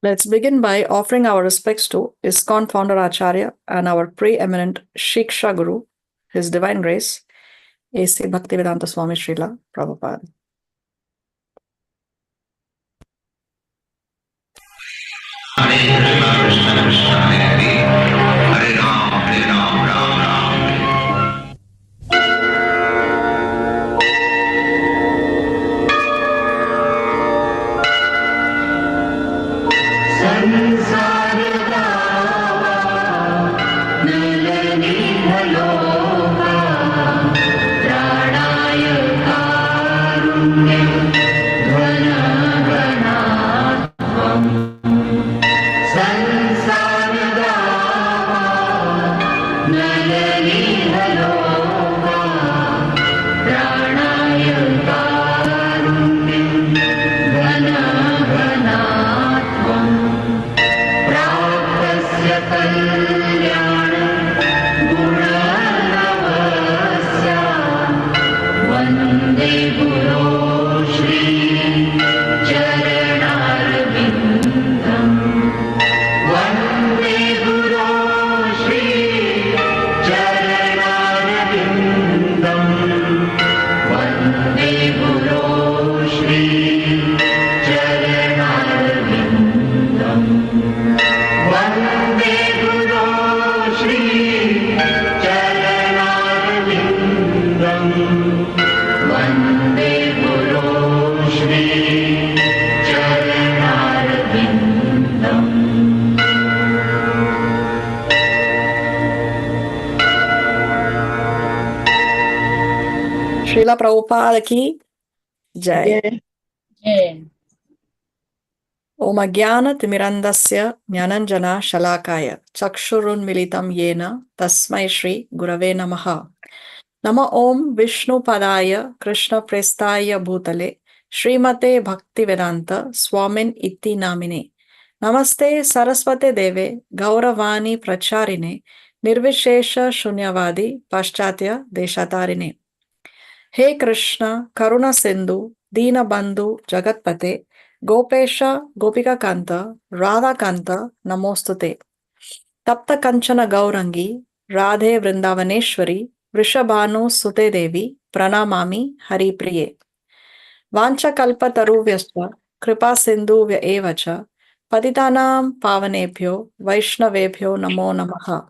Let's begin by offering our respects to ISKCON founder Acharya and our preeminent Shiksha Guru, His Divine Grace, A.C. Bhaktivedanta Swami Srila Prabhupada. Hare Krishna, Krishna Hare Hare, Hare Ram, Ram Ram. Srila Prabhupada ki Jai. Jai. Om Ajnana Timirandasya Jnananjana Shalakaya Chakshurun Militam Yena Tasmai Shri Gurave Namaha. Nama Om Vishnu Padaya Krishna Prestaya Bhutale Srimate Bhaktivedanta Swamin Iti Namine. Namaste Saraswate Deve Gauravani Pracharine Nirvishesha Shunyavadi Paschatya Deshatarine. He Krishna Karuna Sindhu Dina Bandhu Jagatpate Gopesha Gopika Kanta Radha Kanta Namostute Tapta Kanchana Gaurangi Radhe Vrindavaneshwari Vrishabhanu Sute Devi Pranamami Hari Priye Vancha Kalpa Taruvyascha Kripa Sindhu Evacha Patitanam Pavanebhyo Vaishnavebhyo Namo Namaha.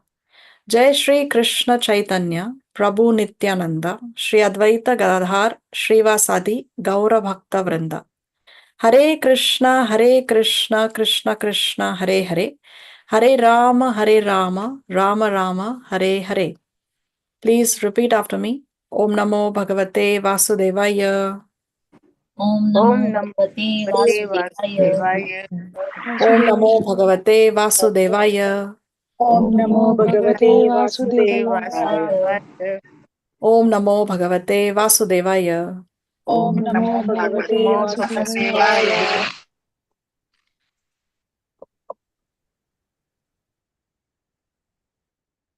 Jai Shri Krishna Chaitanya Prabhu Nityananda Shri Advaita Gadadhar Shrivasadi Gaura Bhakta Vrinda. Hare Krishna Krishna Krishna Hare Hare Hare Rama Rama Rama Hare Hare. Please repeat after me. Om Namo Bhagavate Vasudevaya. Om Namo Bhagavate Vasudevaya. Om Namo Bhagavate Vasudevaya. Om Namo Bhagavate Vasudevaya. Om Namo Bhagavate Vasudevaya. Om Namo Bhagavate Vasudevaya.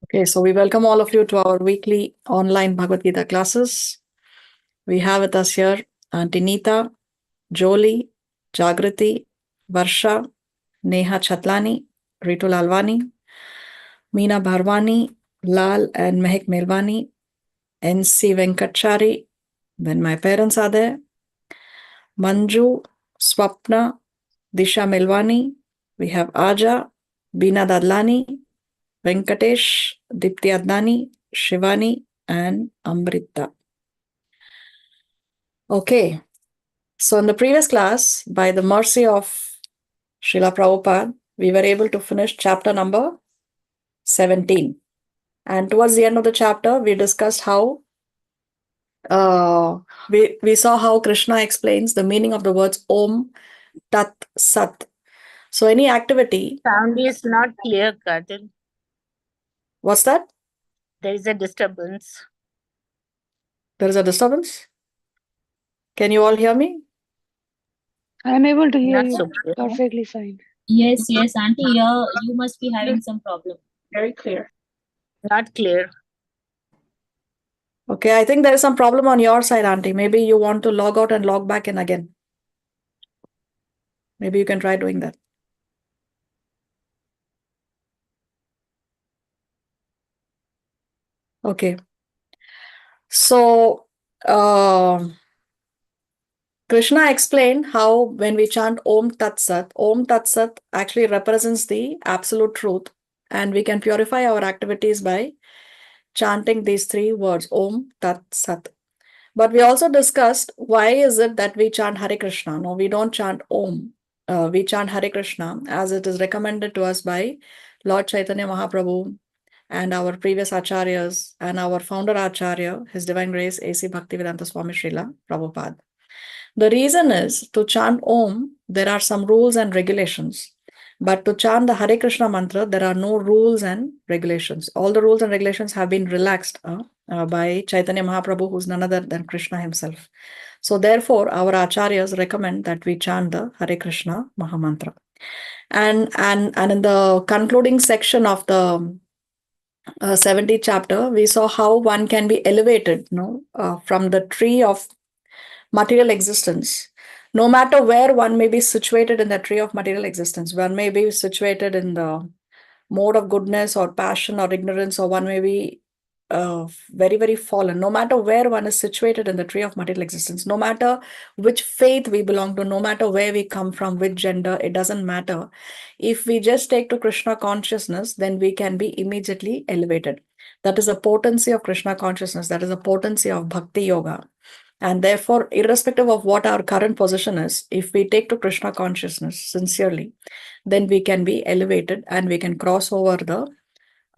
Okay, so we welcome all of you to our weekly online Bhagavad Gita classes. We have with us here Auntie Neeta, Jolie, Jagrati, Varsha, Neha Chatlani, Ritu Lalwani, Meena Bharwani, Lal and Mehak Melwani, NC Venkatchari, then my parents are there, Manju, Swapna, Disha Melwani, we have Aja, Beena Dadlani, Venkatesh, Dipti Adnani, Shivani, and Amrita. Okay, so in the previous class, by the mercy of Srila Prabhupada, we were able to finish chapter number 17. And towards the end of the chapter, we discussed how we saw how Krishna explains the meaning of the words Om, Tat, Sat. So any activity... Sound is not clear, Katil. What's that? There is a disturbance. There is a disturbance? Can you all hear me? I am able to hear Not you so clear. perfectly fine. Yes, Auntie, you must be having some problem. Very clear. Not clear. Okay, I think there is some problem on your side, Auntie. Maybe you want to log out and log back in again. Maybe you can try doing that. Okay. So, Krishna explained how when we chant Om Tat Sat actually represents the absolute truth, and we can purify our activities by chanting these three words, Om Tat Sat. But we also discussed why is it that we chant Hare Krishna? No, we don't chant Om. We chant Hare Krishna as it is recommended to us by Lord Chaitanya Mahaprabhu and our previous acharyas and our founder acharya, His Divine Grace A.C. Bhaktivedanta Swami Srila Prabhupada. The reason is to chant Om, there are some rules and regulations. But to chant the Hare Krishna mantra, there are no rules and regulations. All the rules and regulations have been relaxed by Chaitanya Mahaprabhu, who's none other than Krishna himself. So therefore, our acharyas recommend that we chant the Hare Krishna Mahamantra. And in the concluding section of the 70th chapter, we saw how one can be elevated, from the tree of material existence. No matter where one may be situated in the tree of material existence, one may be situated in the mode of goodness or passion or ignorance, or one may be very, very fallen. No matter where one is situated in the tree of material existence, no matter which faith we belong to, no matter where we come from, which gender, it doesn't matter. If we just take to Krishna consciousness, then we can be immediately elevated. That is the potency of Krishna consciousness. That is the potency of Bhakti Yoga. And therefore, irrespective of what our current position is, if we take to Krishna consciousness sincerely, then we can be elevated and we can cross over the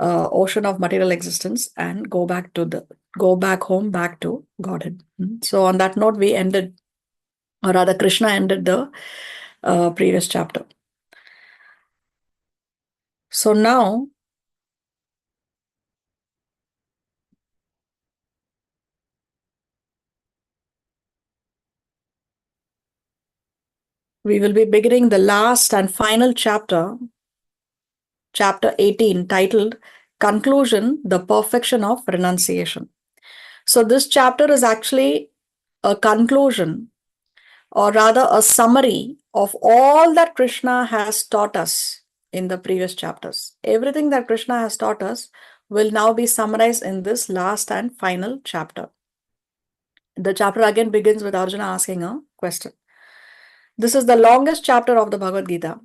ocean of material existence and go back home, back to Godhead. So on that note, we ended, or rather Krishna ended the previous chapter. So now, we will be beginning the last and final chapter, chapter 18, titled Conclusion, the Perfection of Renunciation. So this chapter is actually a conclusion, or rather a summary of all that Krishna has taught us in the previous chapters. Everything that Krishna has taught us will now be summarized in this last and final chapter. The chapter again begins with Arjuna asking a question. This is the longest chapter of the Bhagavad Gita.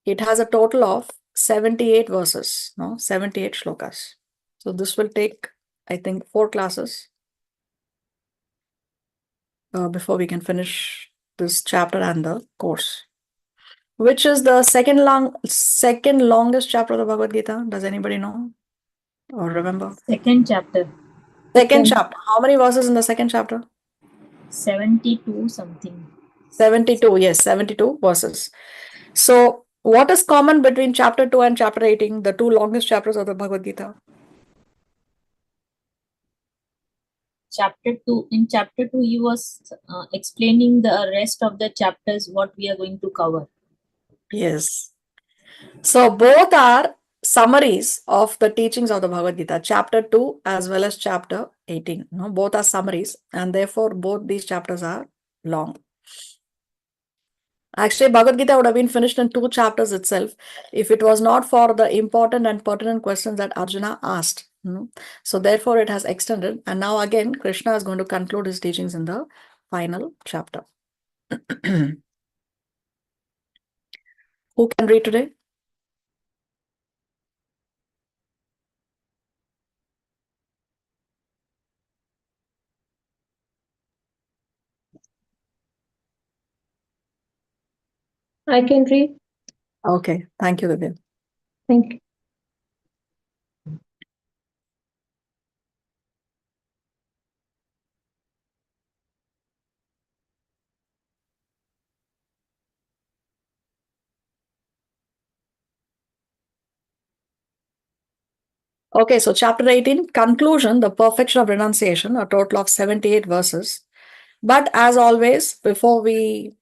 It has a total of 78 verses, 78 shlokas. So this will take, I think, 4 classes before we can finish this chapter and the course. Which is the second longest chapter of the Bhagavad Gita? Does anybody know or remember? Second chapter, Second chapter. How many verses in the second chapter? 72 something. 72. Yes, 72 verses. So what is common between chapter 2 and chapter 18, the two longest chapters of the Bhagavad Gita? In chapter 2, he was explaining the rest of the chapters, what we are going to cover. Yes. So both are summaries of the teachings of the Bhagavad Gita, chapter 2 as well as chapter 18. Both are summaries, and therefore both these chapters are long. Actually, Bhagavad Gita would have been finished in 2 chapters itself if it was not for the important and pertinent questions that Arjuna asked. So therefore it has extended, and now again Krishna is going to conclude his teachings in the final chapter. Who can read today? I can read. Okay, thank you, Divya. Thank you. Okay, so chapter 18, conclusion, the perfection of renunciation, a total of 78 verses. But as always, before we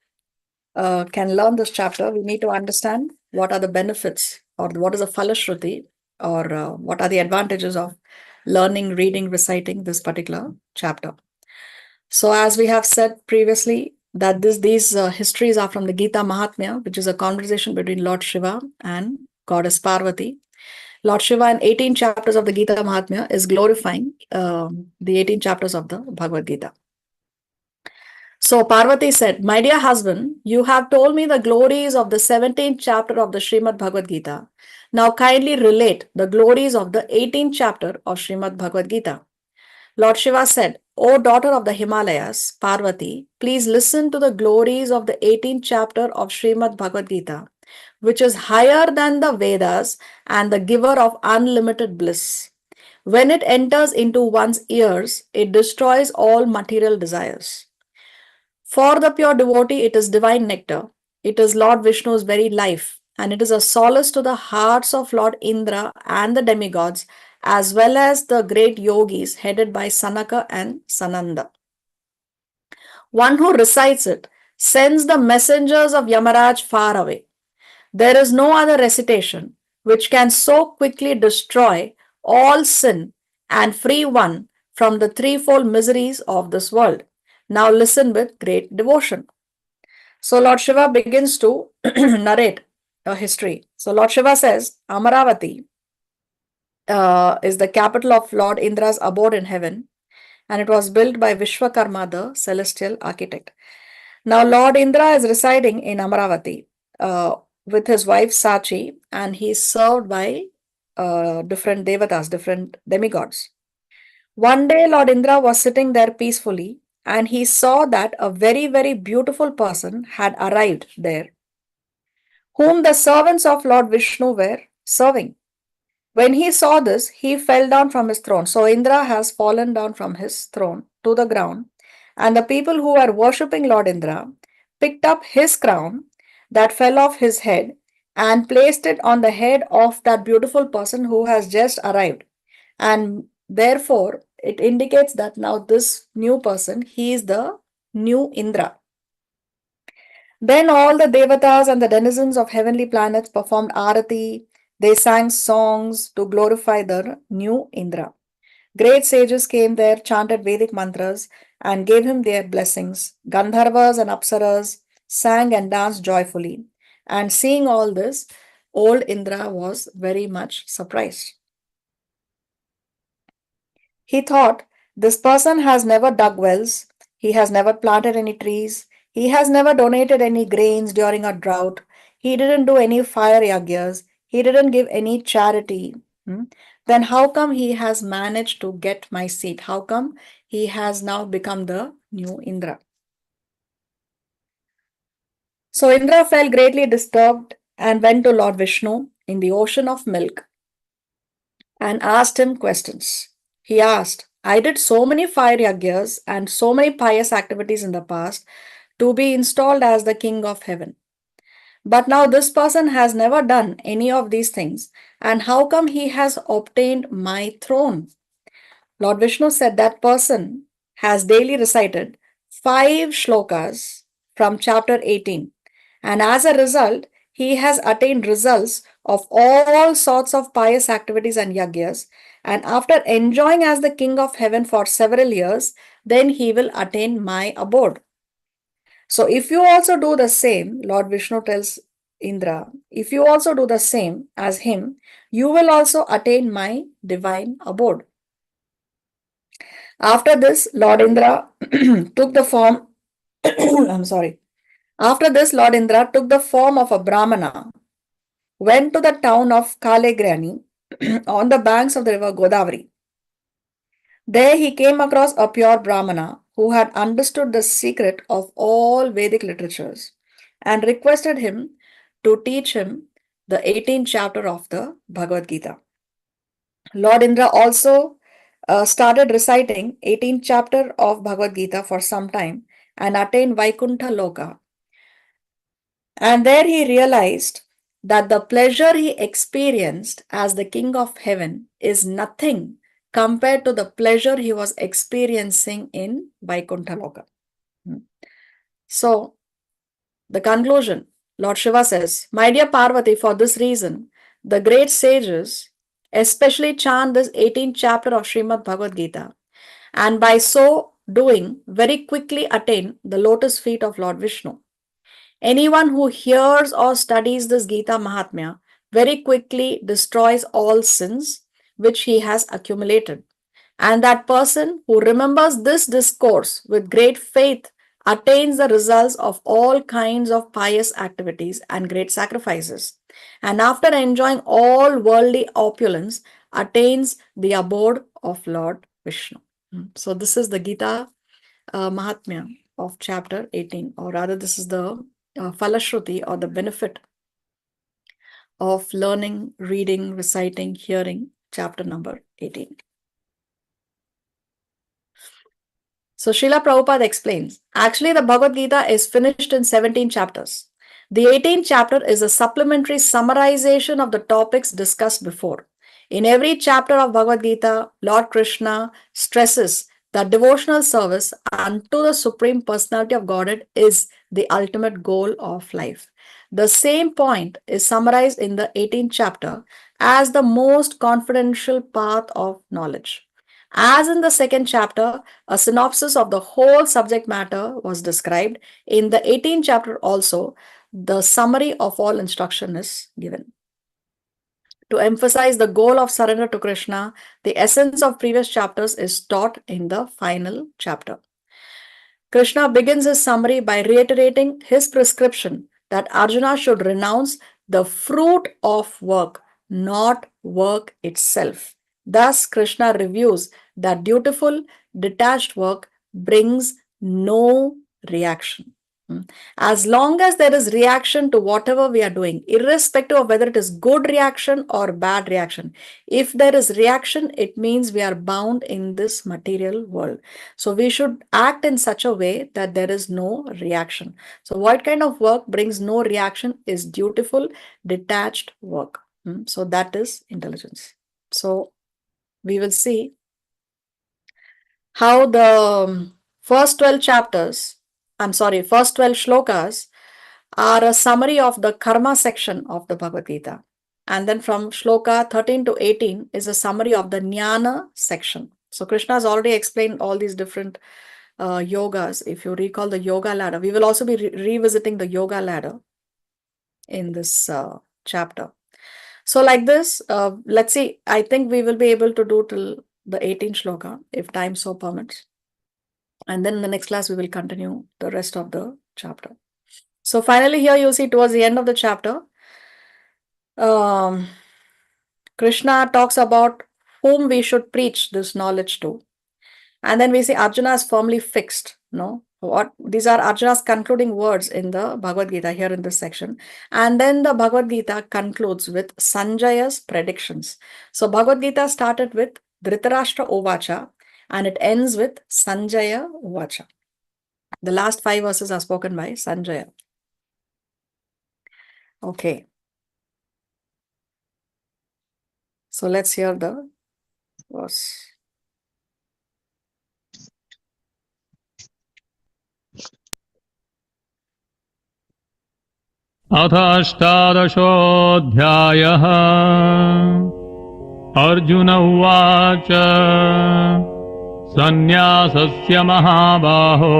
can learn this chapter, we need to understand what are the benefits, or what is a falashruti, or what are the advantages of learning, reading, reciting this particular chapter. So as we have said previously, that these histories are from the Gita Mahatmya, which is a conversation between Lord Shiva and Goddess Parvati. Lord Shiva in 18 chapters of the Gita Mahatmya is glorifying the 18 chapters of the Bhagavad Gita. So Parvati said, "My dear husband, you have told me the glories of the 17th chapter of the Srimad Bhagavad Gita. Now kindly relate the glories of the 18th chapter of Srimad Bhagavad Gita." Lord Shiva said, "O daughter of the Himalayas, Parvati, please listen to the glories of the 18th chapter of Srimad Bhagavad Gita, which is higher than the Vedas and the giver of unlimited bliss. When it enters into one's ears, it destroys all material desires. For the pure devotee, it is divine nectar. It is Lord Vishnu's very life, and it is a solace to the hearts of Lord Indra and the demigods, as well as the great yogis headed by Sanaka and Sananda. One who recites it sends the messengers of Yamaraj far away. There is no other recitation which can so quickly destroy all sin and free one from the threefold miseries of this world. Now listen with great devotion." So Lord Shiva begins to narrate a history. So Lord Shiva says, Amaravati is the capital of Lord Indra's abode in heaven, and it was built by Vishwakarma, the celestial architect. Now Lord Indra is residing in Amaravati with his wife Sachi, and he is served by different devatas, different demigods. One day Lord Indra was sitting there peacefully, and he saw that a very, very beautiful person had arrived there, whom the servants of Lord Vishnu were serving. When he saw this, he fell down from his throne. So Indra has fallen down from his throne to the ground, and the people who were worshipping Lord Indra picked up his crown that fell off his head and placed it on the head of that beautiful person who has just arrived. And therefore, it indicates that now this new person, he is the new Indra. Then all the devatas and the denizens of heavenly planets performed arati. They sang songs to glorify the new Indra. Great sages came there, chanted Vedic mantras, and gave him their blessings. Gandharvas and Apsaras sang and danced joyfully. And seeing all this, old Indra was very much surprised. He thought, "This person has never dug wells, he has never planted any trees, he has never donated any grains during a drought, he didn't do any fire yagyas, he didn't give any charity. Then how come he has managed to get my seat? How come he has now become the new Indra?" So Indra felt greatly disturbed and went to Lord Vishnu in the ocean of milk and asked him questions. He asked, "I did so many fire yagyas and so many pious activities in the past to be installed as the king of heaven. But now this person has never done any of these things, and how come he has obtained my throne?" Lord Vishnu said that person has daily recited 5 shlokas from chapter 18, and as a result, he has attained results of all sorts of pious activities and yagyas, and after enjoying as the king of heaven for several years, then he will attain my abode. So if you also do the same, Lord Vishnu tells Indra, if you also do the same as him, you will also attain my divine abode. After this, Lord Indra took the form, I'm sorry. After this, Lord Indra took the form of a Brahmana, went to the town of Kalegrani on the banks of the river Godavari. There he came across a pure Brahmana who had understood the secret of all Vedic literatures and requested him to teach him the 18th chapter of the Bhagavad Gita. Lord Indra also started reciting 18th chapter of Bhagavad Gita for some time and attained Vaikuntha Loka. And there he realized that the pleasure he experienced as the king of heaven is nothing compared to the pleasure he was experiencing in Vaikuntha Loka. So, the conclusion, Lord Shiva says, "My dear Parvati, for this reason, the great sages especially chant this 18th chapter of Srimad Bhagavad Gita, and by so doing, very quickly attain the lotus feet of Lord Vishnu. Anyone who hears or studies this Gita Mahatmya very quickly destroys all sins which he has accumulated. And that person who remembers this discourse with great faith attains the results of all kinds of pious activities and great sacrifices. And after enjoying all worldly opulence, attains the abode of Lord Vishnu. So, this is the Gita Mahatmya of chapter 18, or rather, this is the Falashruti or the benefit of learning, reading, reciting, hearing, chapter number 18. So Srila Prabhupada explains, actually the Bhagavad Gita is finished in 17 chapters. The 18th chapter is a supplementary summarization of the topics discussed before. In every chapter of Bhagavad Gita, Lord Krishna stresses that devotional service unto the Supreme Personality of Godhead is the ultimate goal of life. The same point is summarized in the 18th chapter as the most confidential path of knowledge. As in the second chapter, a synopsis of the whole subject matter was described. In the 18th chapter also, the summary of all instruction is given. To emphasize the goal of surrender to Krishna, the essence of previous chapters is taught in the final chapter. Krishna begins his summary by reiterating his prescription that Arjuna should renounce the fruit of work, not work itself. Thus, Krishna reviews that dutiful, detached work brings no reaction. As long as there is reaction to whatever we are doing, irrespective of whether it is good reaction or bad reaction, if there is reaction, it means we are bound in this material world. So we should act in such a way that there is no reaction. So what kind of work brings no reaction is dutiful, detached work. So that is intelligence. So we will see how the first 12 shlokas are a summary of the karma section of the Bhagavad Gita. And then from shloka 13 to 18 is a summary of the jnana section. So Krishna has already explained all these different yogas. If you recall the yoga ladder, we will also be revisiting the yoga ladder in this chapter. So like this, let's see, I think we will be able to do till the 18th shloka if time so permits. And then in the next class, we will continue the rest of the chapter. So finally here you see towards the end of the chapter, Krishna talks about whom we should preach this knowledge to. And then we see Arjuna is firmly fixed. What these are Arjuna's concluding words in the Bhagavad Gita here in this section. And then the Bhagavad Gita concludes with Sanjaya's predictions. So Bhagavad Gita started with Dhritarashtra Ovacha and it ends with Sanjaya Ovacha. The last 5 verses are spoken by Sanjaya. Okay. So let's hear the verse. अथ अष्टादशोऽध्यायः अर्जुन उवाच सन्न्यासस्य महाबाहो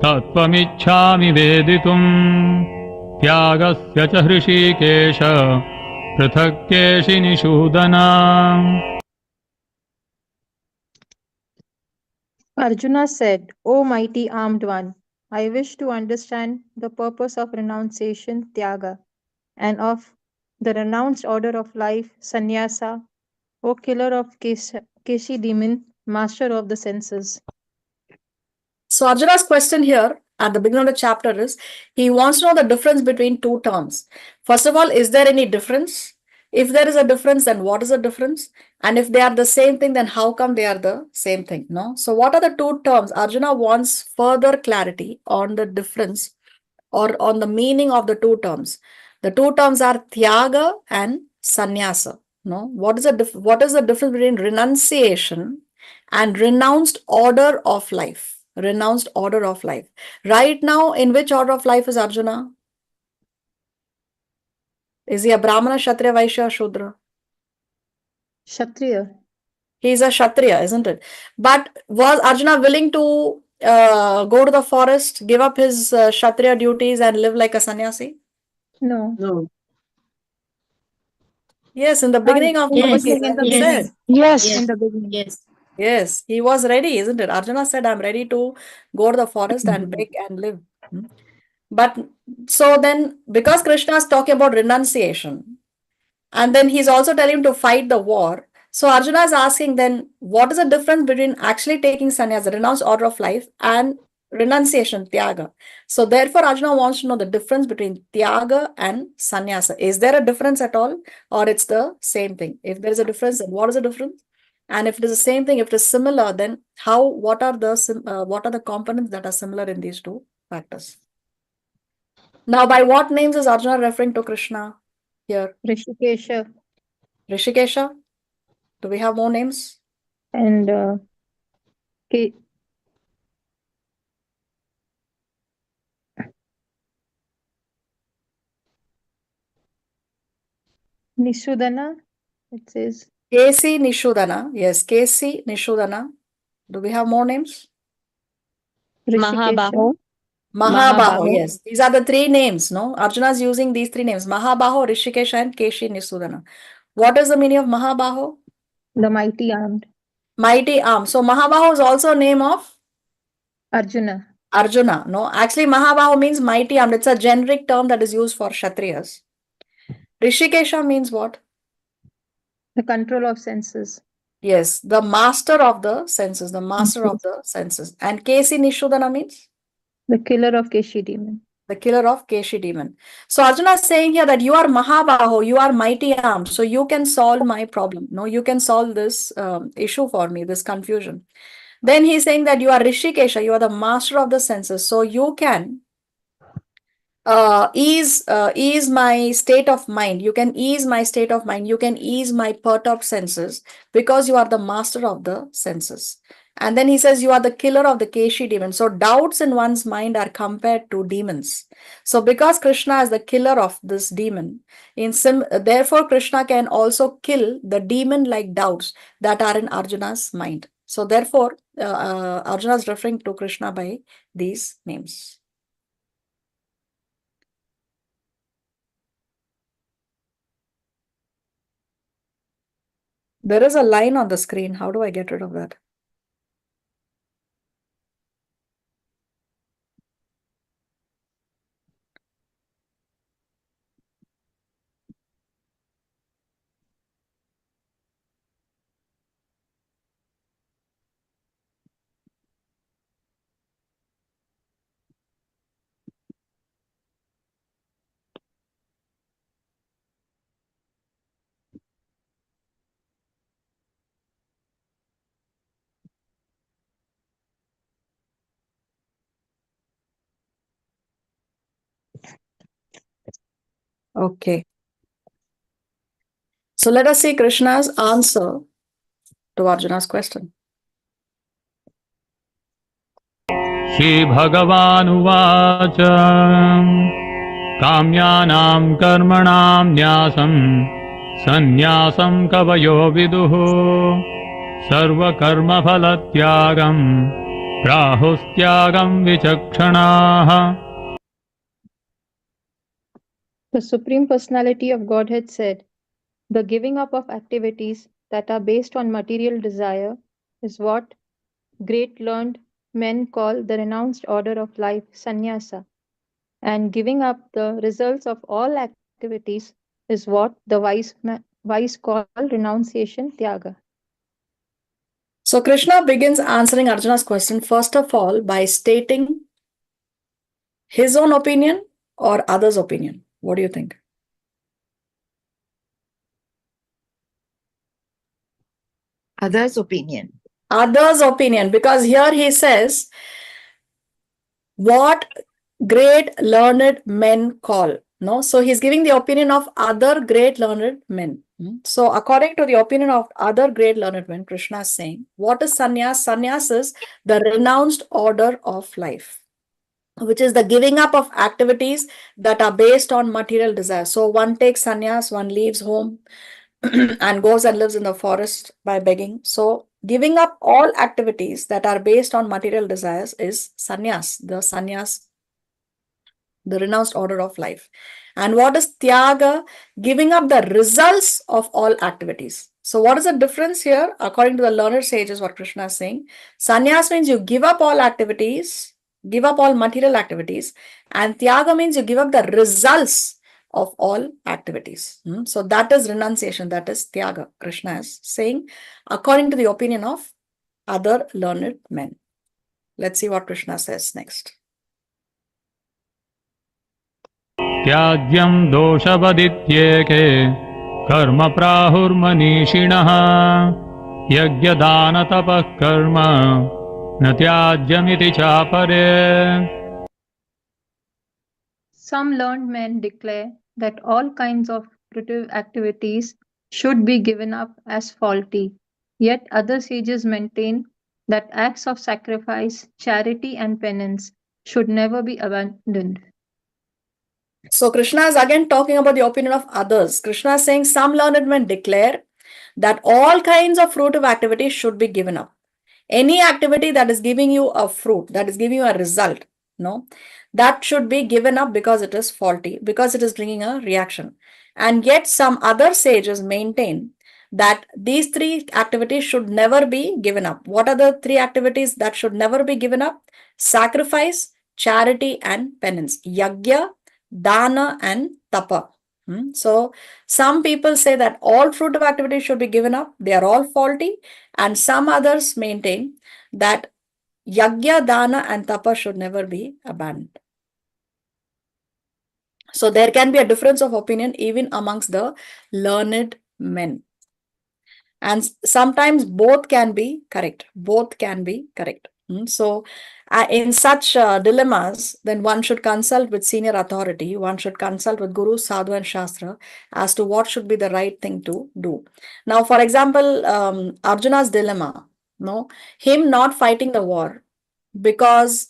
तत्त्वमिच्छामि वेदितुम् त्यागस्य च हृषीकेश पृथक् केशिनिषूदन. Arjuna said, O mighty armed one, I wish to understand the purpose of renunciation, Tyaga, and of the renounced order of life, Sannyasa, O killer of Keshi demon, master of the senses. So Arjuna's question here at the beginning of the chapter is, he wants to know the difference between two terms. First of all, is there any difference? If there is a difference, then what is the difference? And if they are the same thing, then how come they are the same thing? No. So what are the two terms? Arjuna wants further clarity on the difference or on the meaning of the two terms. The two terms are Tyaga and Sannyasa. No. What is the difference between renunciation and renounced order of life? Renounced order of life. Right now, in which order of life is Arjuna? Is he a Brahmana, Kshatriya, Vaishya, Shudra? Kshatriya. He is a Kshatriya, isn't it? But was Arjuna willing to go to the forest, give up his Kshatriya duties and live like a sannyasi? No. Yes, in the beginning of in the Bhagavad Yes, Gita, beginning, in the he yes, said, beginning. Yes. In yes, the beginning. yes. yes, he was ready, isn't it? Arjuna said, I'm ready to go to the forest and beg and live. Hmm. But so then, because Krishna is talking about renunciation, and then he's also telling him to fight the war. So Arjuna is asking then, what is the difference between actually taking sannyas, the renounced order of life, and renunciation, tyaga? So therefore, Arjuna wants to know the difference between tyaga and sannyasa. Is there a difference at all, or it's the same thing? If there is a difference, then what is the difference? And if it is the same thing, if it is similar, then how? What are the components that are similar in these two factors? Now, by what names is Arjuna referring to Krishna here? Rishikesha Rishikesha? Do we have more names? and Ke- Nishudana. It says Kesi Nishudana. Yes, Kesi Nishudana. Do we have more names? Rishikesha. Mahabaho, yes. These are the three names, no? Arjuna is using these three names. Mahabaho, Rishikesha, and Keshi Nisudana. What is the meaning of Mahabaho? The mighty armed. Mighty arm. So Mahabaho is also a name of Arjuna. Arjuna. No, actually Mahabaho means mighty armed. It's a generic term that is used for Kshatriyas. Rishikesha means what? The control of senses. Yes, the master of the senses, the master of the senses. And Kesi Nishudana means? The killer of Keshi demon. The killer of Keshi demon. So Arjuna is saying here that you are Mahabaho, you are mighty armed, so you can solve my problem. No, you can solve this issue for me, this confusion. Then he's saying that you are Rishikesha, you are the master of the senses, so you can ease my state of mind. You can ease my state of mind. You can ease my perturbed senses because you are the master of the senses. And then he says you are the killer of the Keshi demon. So doubts in one's mind are compared to demons. So because Krishna is the killer of this demon, therefore Krishna can also kill the demon-like doubts that are in Arjuna's mind. So therefore, Arjuna is referring to Krishna by these names. There is a line on the screen. How do I get rid of that? Okay. So let us see Krishna's answer to Arjuna's question. श्रीभगवानुवाच काम्यानां कर्मणां न्यासं सन्न्यासं कवयो विदुः सर्वकर्मफलत्यागं प्राहुस्त्यागं विचक्षणाः. The Supreme Personality of Godhead said, the giving up of activities that are based on material desire is what great learned men call the renounced order of life, sannyasa. And giving up the results of all activities is what the wise call renunciation, tyaga. So Krishna begins answering Arjuna's question first of all by stating his own opinion or others' opinion. What do you think? Others' opinion. Others' opinion, because here he says, what great learned men call. No, so he's giving the opinion of other great learned men. So according to the opinion of other great learned men, Krishna is saying, what is sannyas? Sannyas is the renounced order of life, which is the giving up of activities that are based on material desire. So one takes sannyas, one leaves home and goes and lives in the forest by begging. So giving up all activities that are based on material desires is sannyas, the sannyas the renounced order of life. And what is Tyaga? Giving up the results of all activities. So what is the difference here? According to the learned sages, what Krishna is saying, sannyas means you give up all activities, give up all material activities, and Tyaga means you give up the results of all activities. So that is renunciation, that is Tyaga, Krishna is saying, according to the opinion of other learned men. Let's see what Krishna says next. त्याज्यं दोषवदित्येके कर्म प्राहुर्मनीषिणः यज्ञदानतपः कर्म न त्याज्यमिति चापरे. Some learned men declare that all kinds of fruitive activities should be given up as faulty. Yet other sages maintain that acts of sacrifice, charity, and penance should never be abandoned. So Krishna is again talking about the opinion of others. Krishna is saying some learned men declare that all kinds of fruitive activities should be given up. Any activity that is giving you a fruit, that is giving you a result, no, that should be given up because it is faulty, because it is bringing a reaction. And yet some other sages maintain that these three activities should never be given up. What are the three activities that should never be given up? Sacrifice, charity, and penance. Yagya, dana, and tapa. So some people say that all fruitive activities should be given up. They are all faulty. And some others maintain that yagya, dana, and tapa should never be abandoned. So there can be a difference of opinion even amongst the learned men. And sometimes both can be correct. Both can be correct. So in such dilemmas, then one should consult with senior authority. One should consult with Guru, Sadhu, and Shastra as to what should be the right thing to do. Now, for example, Arjuna's dilemma, him not fighting the war because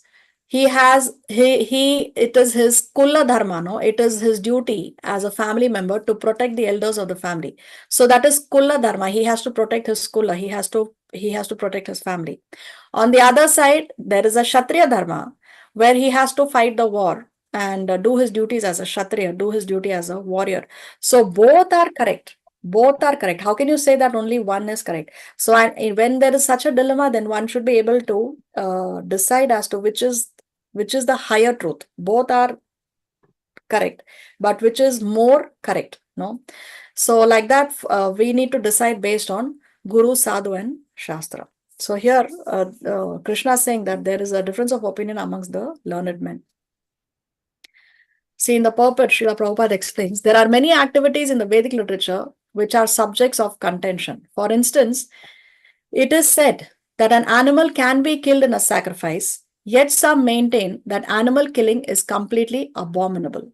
it is his kulla dharma, it is his duty as a family member to protect the elders of the family. So that is kulla dharma. He has to protect his kulla. He has to protect his family. On the other side, there is a kshatriya dharma where he has to fight the war and do his duties as a kshatriya, do his duty as a warrior. So both are correct. Both are correct. How can you say that only one is correct? So when there is such a dilemma, then one should be able to decide as to which is the higher truth. Both are correct, but which is more correct? No. So like that, we need to decide based on Guru, Sadhu, and Shastra. So here, Krishna is saying that there is a difference of opinion amongst the learned men. See, in the purport, Srila Prabhupada explains, there are many activities in the Vedic literature which are subjects of contention. For instance, it is said that an animal can be killed in a sacrifice, yet some maintain that animal killing is completely abominable.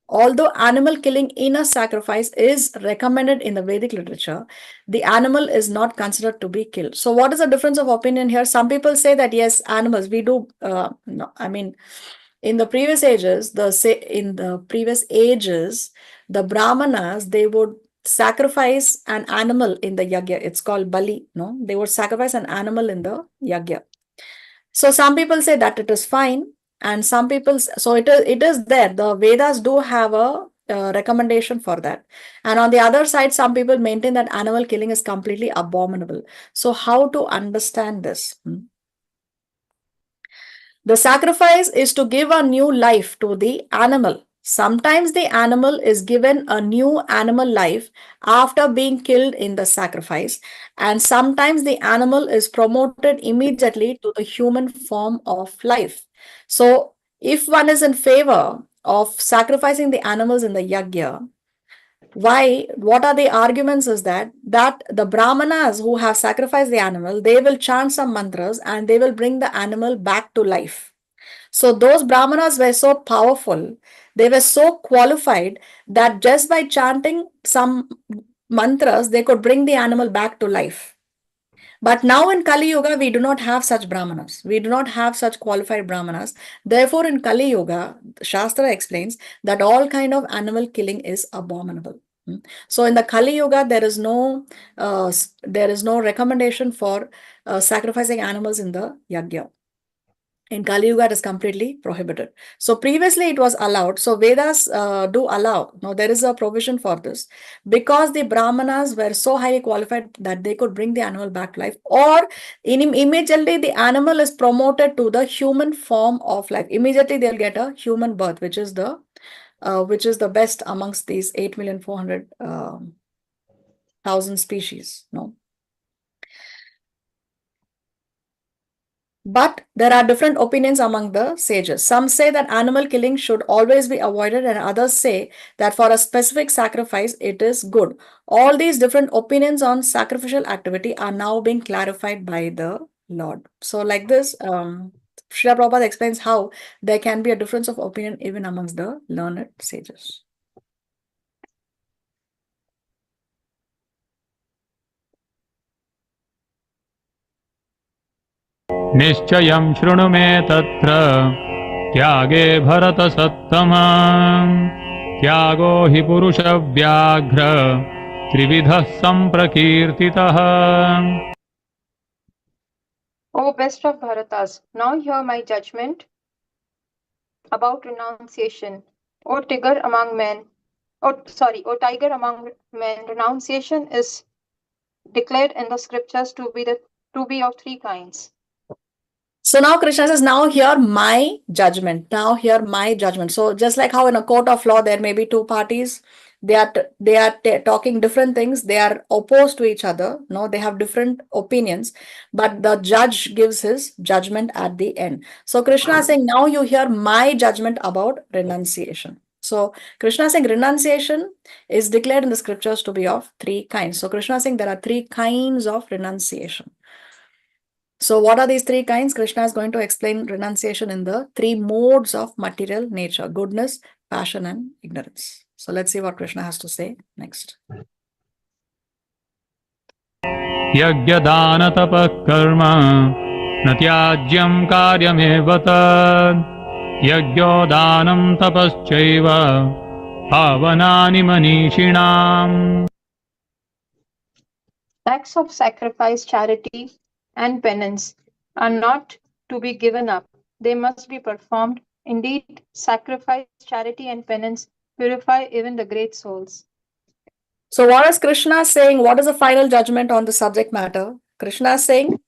Although animal killing in a sacrifice is recommended in the Vedic literature, the animal is not considered to be killed. So what is the difference of opinion here? Some people say that yes, animals, we do, no, I mean, in the previous ages, the Brahmanas, they would sacrifice an animal in the yagya. It's called bali, no? They would sacrifice an animal in the yagya. So some people say that it is fine, and some people, so it is there. The Vedas do have a recommendation for that. And on the other side, some people maintain that animal killing is completely abominable. So how to understand this? The sacrifice is to give a new life to the animal. Sometimes the animal is given a new animal life after being killed in the sacrifice, and sometimes the animal is promoted immediately to the human form of life. So if one is in favor of sacrificing the animals in the yagya, what are the arguments is that the Brahmanas who have sacrificed the animal, they will chant some mantras and they will bring the animal back to life. So those Brahmanas were so powerful, they were so qualified that just by chanting some mantras, they could bring the animal back to life. But now in Kali Yuga, we do not have such Brahmanas. We do not have such qualified Brahmanas. Therefore, in Kali Yuga, Shastra explains that all kind of animal killing is abominable. So in the Kali Yuga, there is no recommendation for sacrificing animals in the yagya. In Kali Yuga, it is completely prohibited. So previously it was allowed. So Vedas do allow. Now there is a provision for this because the Brahmanas were so highly qualified that they could bring the animal back to life, or immediately the animal is promoted to the human form of life. Immediately they'll get a human birth, which is the best amongst these 8,400,000 species. No. But there are different opinions among the sages. Some say that animal killing should always be avoided, and others say that for a specific sacrifice, it is good. All these different opinions on sacrificial activity are now being clarified by the Lord. So, like this, Srila Prabhupada explains how there can be a difference of opinion even amongst the learned sages. निश्चयं शृणु मे तत्र त्यागे भरतसत्तमा त्यागो हि पुरुषव्याघ्र त्रिविधः सम्प्रकीर्तितः. O best of Bharatas, now hear my judgment about renunciation. O tiger among men, O tiger among men, renunciation is declared in the scriptures to be of three kinds. So now Krishna says, now hear my judgment. Now hear my judgment. So just like how in a court of law, there may be two parties. They are talking different things. They are opposed to each other. No, they have different opinions. But the judge gives his judgment at the end. So Krishna is saying, now you hear my judgment about renunciation. So Krishna is saying renunciation is declared in the scriptures to be of three kinds. So Krishna is saying there are three kinds of renunciation. So what are these three kinds? Krishna is going to explain renunciation in the three modes of material nature: goodness, passion, and ignorance. So let's see what Krishna has to say next. यज्ञदानतपः कर्म न त्याज्यं कार्यमेव तत् यज्ञो दानं तपश्चैव पावनानि मनीषिणाम्. Acts of sacrifice, charity, and penance are not to be given up. They must be performed. Indeed, sacrifice, charity, and penance purify even the great souls. So what is Krishna saying? What is the final judgment on the subject matter? Krishna is saying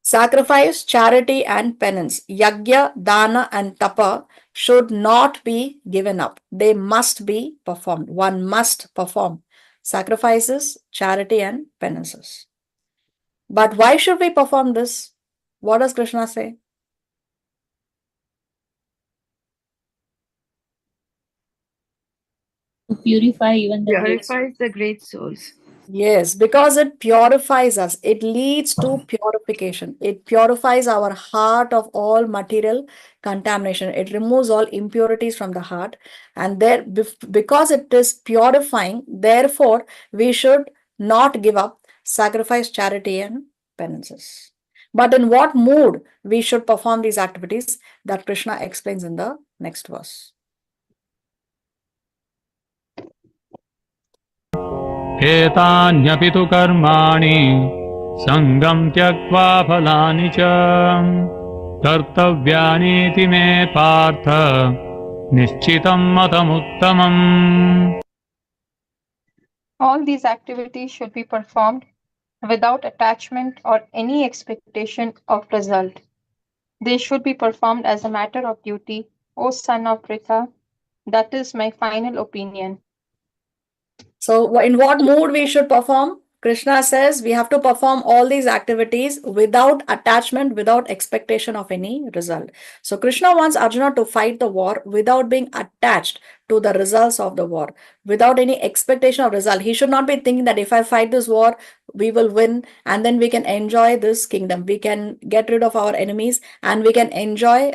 sacrifice, charity, and penance, yajna, dana, and tapa should not be given up. They must be performed. One must perform sacrifices, charity, and penances. But why should we perform this? What does Krishna say? To purify even the great souls. Purifies the great souls. Yes, because it purifies us. It leads to purification. It purifies our heart of all material contamination. It removes all impurities from the heart. And there, because it is purifying, therefore, we should not give up sacrifice, charity, and penances. But in what mood we should perform these activities, that Krishna explains in the next verse. एतान्यपि तु कर्माणि सङ्गं त्यक्त्वा फलानि च कर्तव्यानीति मे पार्थ निश्चितं मतमुत्तमम्. All these activities should be performed without attachment or any expectation of result. They should be performed as a matter of duty, O son of Pritha. That is my final opinion. So in what mood we should perform? Krishna says we have to perform all these activities without attachment, without expectation of any result. So Krishna wants Arjuna to fight the war without being attached to the results of the war, without any expectation of result. He should not be thinking that if I fight this war, we will win and then we can enjoy this kingdom. We can get rid of our enemies and we can enjoy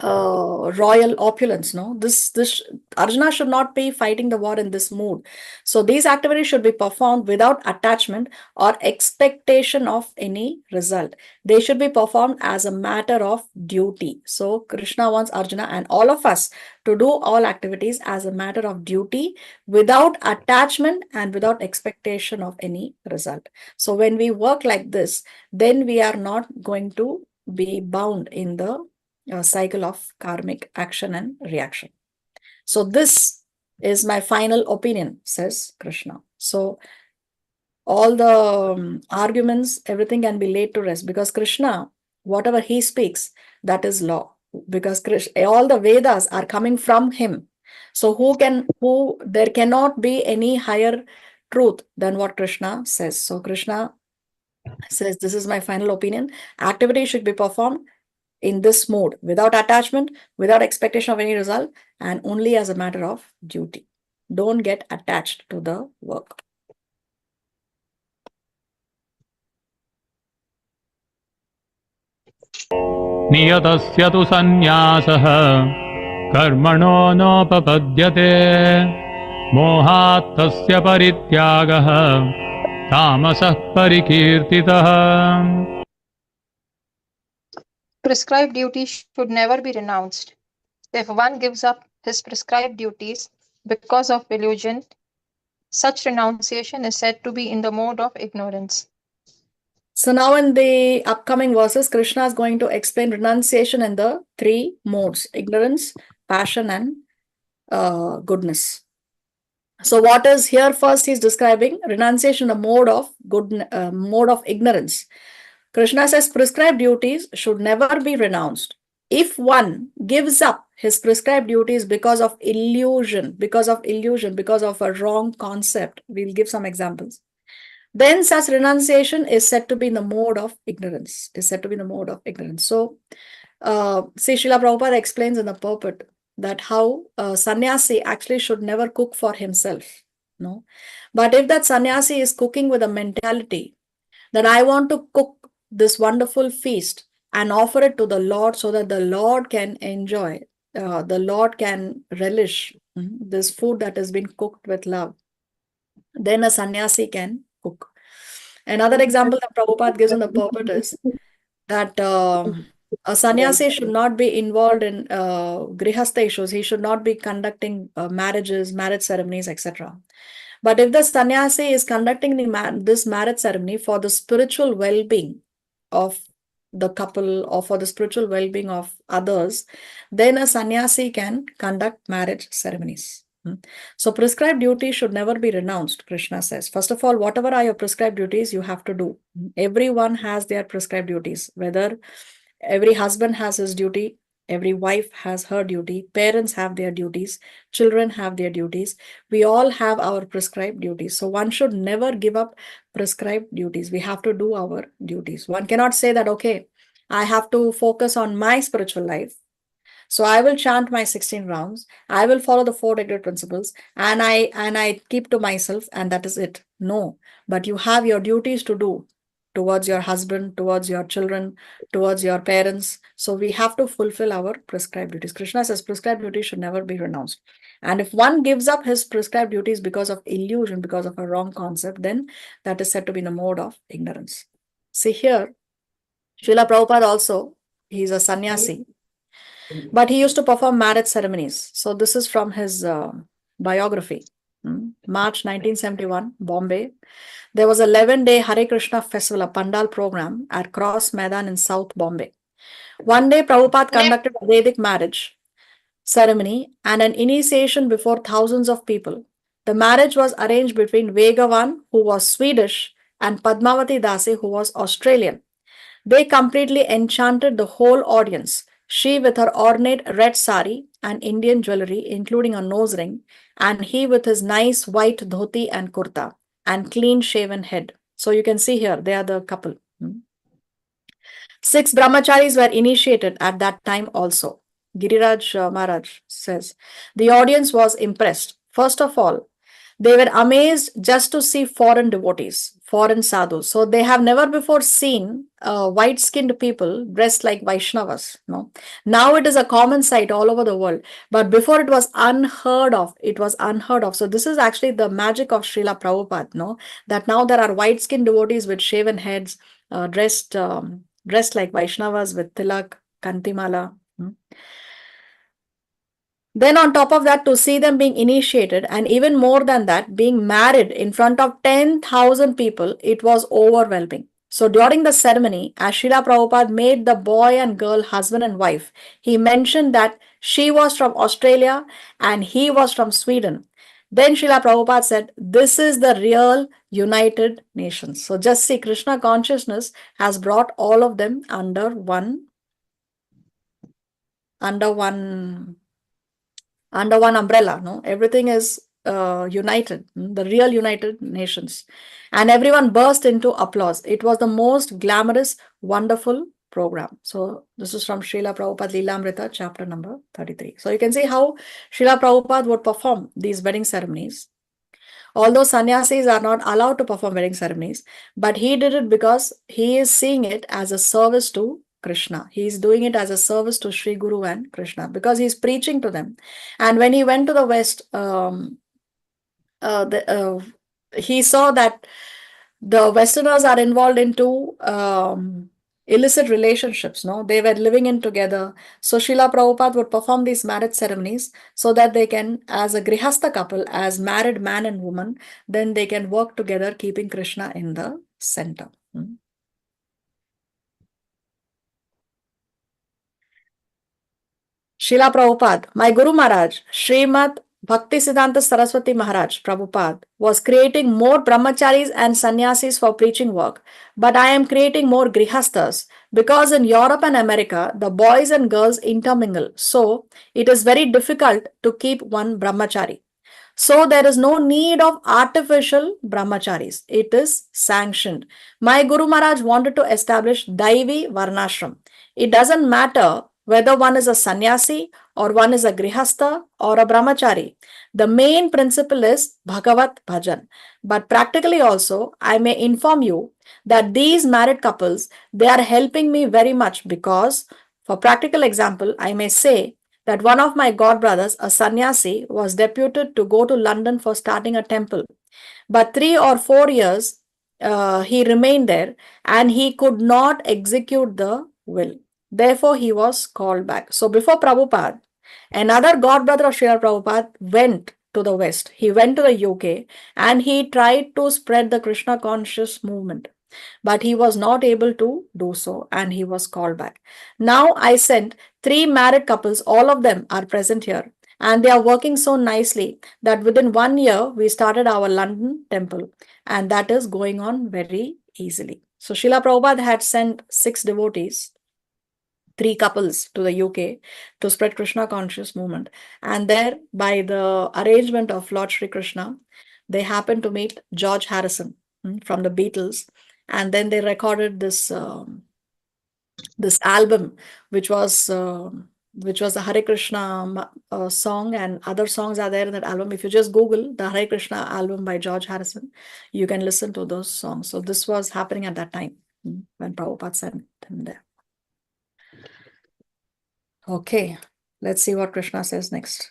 royal opulence. No, this Arjuna should not be fighting the war in this mood. So these activities should be performed without attachment or expectation of any result. They should be performed as a matter of duty. So Krishna wants Arjuna and all of us to do all activities as a matter of duty without attachment and without expectation of any result. So when we work like this, then we are not going to be bound in the cycle of karmic action and reaction. So this is my final opinion, says Krishna. So all the arguments, everything can be laid to rest, because Krishna, whatever he speaks, that is law. Because all the Vedas are coming from him. So there cannot be any higher truth than what Krishna says. So Krishna says, this is my final opinion. Activity should be performed in this mode, without attachment, without expectation of any result, and only as a matter of duty. Don't get attached to the work. नियतस्य तु सन्न्यासः कर्मणो नोपपद्यते मोहात् तस्य परित्यागः तामसः परिकीर्तितः. Prescribed duties should never be renounced. If one gives up his prescribed duties because of illusion, such renunciation is said to be in the mode of ignorance. So now in the upcoming verses, Krishna is going to explain renunciation in the three modes: ignorance, passion, and goodness. So what is here first? He's describing renunciation, a mode of mode of ignorance. Krishna says prescribed duties should never be renounced. If one gives up his prescribed duties because of illusion, because of a wrong concept, we'll give some examples, then such renunciation is said to be in the mode of ignorance. So, see, Srila Prabhupada explains in the purport that how a sannyasi actually should never cook for himself. No, but if that sannyasi is cooking with a mentality that I want to cook this wonderful feast and offer it to the Lord so that the Lord can enjoy, the Lord can relish this food that has been cooked with love, then a sannyasi can cook. Another example that Prabhupada gives in the purport is that a sannyasi should not be involved in grihastha issues. He should not be conducting marriages, marriage ceremonies, etc. But if the sannyasi is conducting this marriage ceremony for the spiritual well-being of the couple or for the spiritual well-being of others, then a sannyasi can conduct marriage ceremonies. So prescribed duties should never be renounced, Krishna says. First of all, whatever are your prescribed duties, you have to do. Everyone has their prescribed duties, whether every husband has his duty, every wife has her duty, parents have their duties, children have their duties. We all have our prescribed duties. So one should never give up prescribed duties. We have to do our duties. One cannot say that, okay, I have to focus on my spiritual life, so I will chant my 16 rounds, I will follow the 4 Decade principles, and I keep to myself, and that is it. No, but you have your duties to do towards your husband, towards your children, towards your parents. So we have to fulfill our prescribed duties. Krishna says prescribed duties should never be renounced. And if one gives up his prescribed duties because of illusion, because of a wrong concept, then that is said to be in the mode of ignorance. See here, Srila Prabhupada also, he's a sannyasi, but he used to perform marriage ceremonies. So this is from his biography. March 1971, Bombay. There was a 11-day Hare Krishna festival, a Pandal program at Cross Maidan in South Bombay. One day, Prabhupada conducted a Vedic marriage ceremony and an initiation before thousands of people. The marriage was arranged between Bhagawad, who was Swedish, and Padmavati Dasi, who was Australian. They completely enchanted the whole audience. She with her ornate red sari and Indian jewelry, including a nose ring, and he with his nice white dhoti and kurta and clean shaven head. So you can see here, they are the couple. 6 brahmacharis were initiated at that time also. Giriraj Maharaj says, the audience was impressed. First of all, they were amazed just to see foreign devotees, foreign sadhus. So they have never before seen white-skinned people dressed like Vaishnavas. No, now it is a common sight all over the world. But before it was unheard of. It was unheard of. So this is actually the magic of Srila Prabhupada. No, that now there are white-skinned devotees with shaven heads, dressed like Vaishnavas with tilak, kantimala. Then on top of that, to see them being initiated, and even more than that, being married in front of 10,000 people, it was overwhelming. So during the ceremony, as Srila Prabhupada made the boy and girl husband and wife, he mentioned that she was from Australia and he was from Sweden. Then Srila Prabhupada said, this is the real United Nations. So just see, Krishna consciousness has brought all of them under one umbrella. No, everything is united, the real United Nations, and everyone burst into applause. It was the most glamorous, wonderful program. So this is from Srila Prabhupada Leelamrita, chapter number 33. So you can see how Srila Prabhupada would perform these wedding ceremonies. Although sannyasis are not allowed to perform wedding ceremonies, but he did it because he is seeing it as a service to Krishna. He is doing it as a service to Sri Guru and Krishna because he is preaching to them. And when he went to the West, he saw that the Westerners are involved into illicit relationships. No, they were living in together. So Srila Prabhupada would perform these marriage ceremonies so that they can, as a grihastha couple, as married man and woman, then they can work together, keeping Krishna in the center. Srila Prabhupada, my Guru Maharaj, Srimad Bhaktisiddhanta Saraswati Maharaj Prabhupada, was creating more brahmacharis and sannyasis for preaching work, but I am creating more grihasthas because in Europe and America, the boys and girls intermingle. So it is very difficult to keep one brahmachari. So there is no need of artificial brahmacharis. It is sanctioned. My Guru Maharaj wanted to establish Daivi Varnashram. It doesn't matter whether one is a sannyasi or one is a grihastha or a brahmachari. The main principle is Bhagawad Bhajan. But practically also, I may inform you that these married couples, they are helping me very much because, for practical example, I may say that one of my god brothers, a sannyasi, was deputed to go to London for starting a temple. But 3 or 4 years he remained there and he could not execute the will. Therefore, he was called back. So before Prabhupada, another god brother of Srila Prabhupada went to the West. He went to the UK and he tried to spread the Krishna conscious movement. But he was not able to do so and he was called back. Now I sent 3 married couples, all of them are present here. And they are working so nicely that within 1 year, we started our London temple. And that is going on very easily. So Srila Prabhupada had sent 6 devotees, 3 couples to the UK to spread Krishna conscious movement. And there, by the arrangement of Lord Sri Krishna, they happened to meet George Harrison from the Beatles. And then they recorded this this album, which was a Hare Krishna song, and other songs are there in that album. If you just Google the Hare Krishna album by George Harrison, you can listen to those songs. So this was happening at that time when Prabhupada sent him there. Okay, let's see what Krishna says next.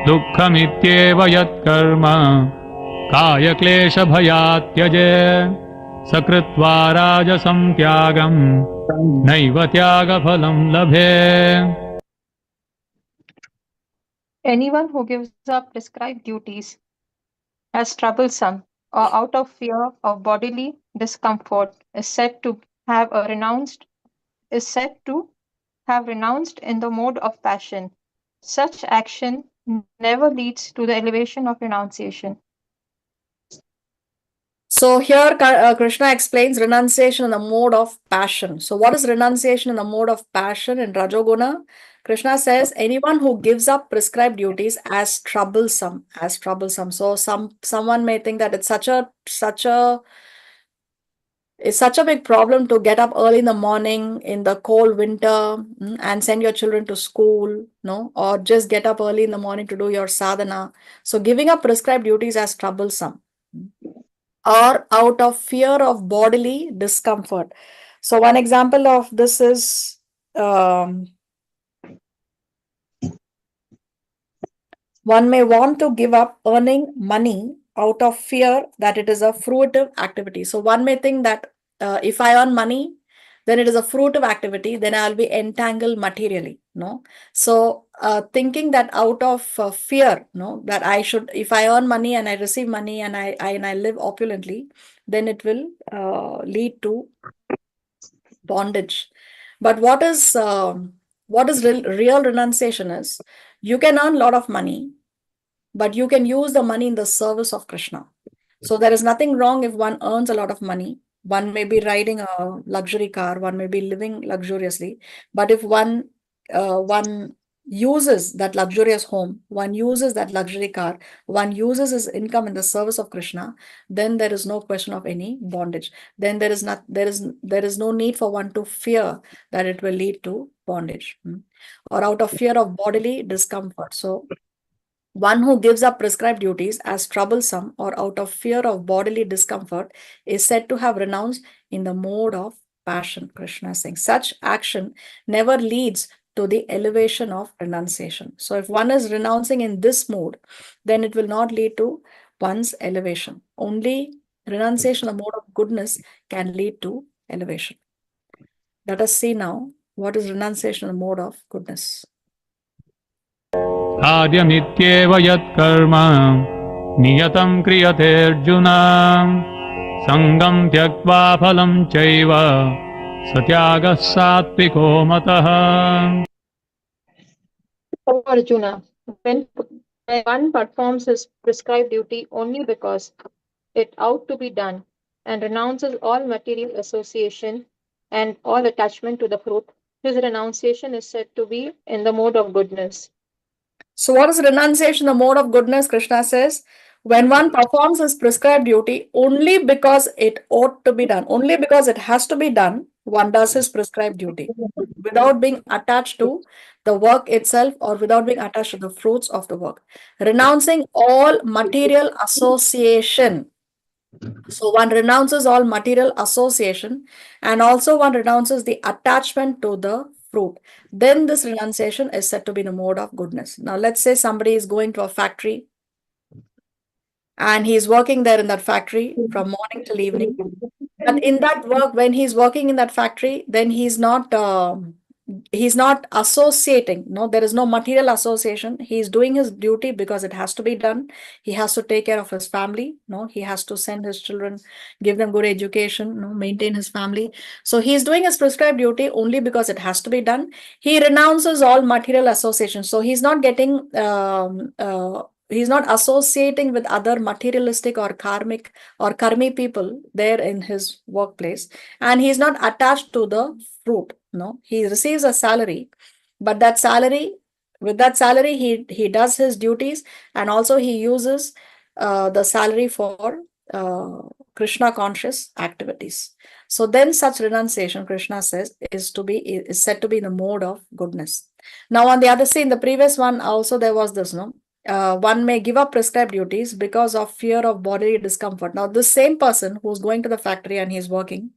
दुःखमित्येव यत्कर्म कायक्लेशभयात् त्यजे सकृत्वा राजसं त्यागं नैव त्यागफलं लभे. Anyone who gives up prescribed duties as troublesome or out of fear of bodily discomfort is said to have renounced in the mode of passion. Such action never leads to the elevation of renunciation. So here Krishna explains renunciation in the mode of passion. So what is renunciation in the mode of passion in Rajoguna? Krishna says anyone who gives up prescribed duties as troublesome. So someone may think that it's such a big problem to get up early in the morning in the cold winter and send your children to school, no, or just get up early in the morning to do your sadhana. So giving up prescribed duties as troublesome or out of fear of bodily discomfort. So one example of this is one may want to give up earning money out of fear that it is a fruitive activity. So one may think that if I earn money, when it is a fruitive activity, then I'll be entangled materially, no? So thinking that out of fear, no, that I should, if I earn money and I receive money and I live opulently, then it will lead to bondage. But what is real renunciation is, you can earn a lot of money, but you can use the money in the service of Krishna. So there is nothing wrong if one earns a lot of money. One may be riding a luxury car, one may be living luxuriously, but if one uses that luxurious home, one uses that luxury car, one uses his income in the service of Krishna, then there is no question of any bondage. Then there is no need for one to fear that it will lead to bondage, or out of fear of bodily discomfort. So one who gives up prescribed duties as troublesome or out of fear of bodily discomfort is said to have renounced in the mode of passion. Krishna is saying such action never leads to the elevation of renunciation. So if one is renouncing in this mode, then it will not lead to one's elevation. Only renunciation, a mode of goodness, can lead to elevation. Let us see now what is renunciation, a mode of goodness. कार्यमित्येव यत्कर्म नियतं क्रियते अर्जुन सङ्गं त्यक्त्वा फलं चैव स त्यागः सात्विको मतः. O Arjuna, when one performs his prescribed duty only because it ought to be done and renounces all material association and all attachment to the fruit, his renunciation is said to be in the mode of goodness. So what is renunciation, the mode of goodness? Krishna says, when one performs his prescribed duty only because it ought to be done, only because it has to be done, one does his prescribed duty without being attached to the work itself or without being attached to the fruits of the work. Renouncing all material association. So one renounces all material association and also one renounces the attachment to the fruit. Then this renunciation is said to be the mode of goodness. Now let's say somebody is going to a factory and he's working there in that factory from morning till evening. But in that work, when he's working in that factory, then he's not associating. No, there is no material association. He's doing his duty because it has to be done. He has to take care of his family. No, he has to send his children, give them good education, no, maintain his family. So he's doing his prescribed duty only because it has to be done. He renounces all material association. So he's not getting he's not associating with other materialistic or karmic or karmi people there in his workplace, and he's not attached to the fruit. No, he receives a salary, but that salary, with that salary, he does his duties, and also he uses the salary for Krishna conscious activities. So then such renunciation, Krishna says, is said to be in the mode of goodness. Now on the other side, in the previous one also there was this, no, one may give up prescribed duties because of fear of bodily discomfort. Now this same person who's going to the factory and he's working,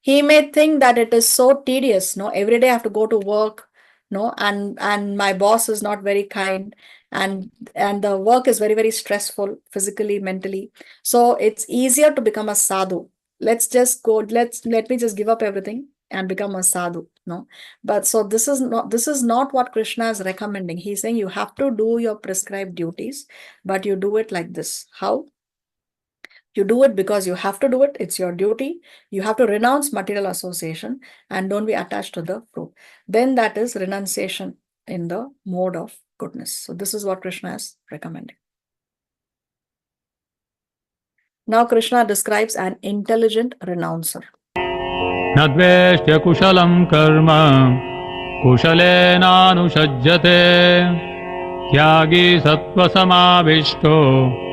he may think that it is so tedious, no, every day I have to go to work, no, and my boss is not very kind, and the work is very, very stressful physically, mentally. So it's easier to become a sadhu. Let me just give up everything and become a sadhu, no. But so this is not what Krishna is recommending. He's saying you have to do your prescribed duties, but you do it like this. How? You do it because you have to do it. It's your duty. You have to renounce material association and don't be attached to the fruit. Then that is renunciation in the mode of goodness. So this is what Krishna is recommending. Now Krishna describes an intelligent renouncer. Nadveshtya kushalam karma kushalenanusajjate tyagi sattva samavishto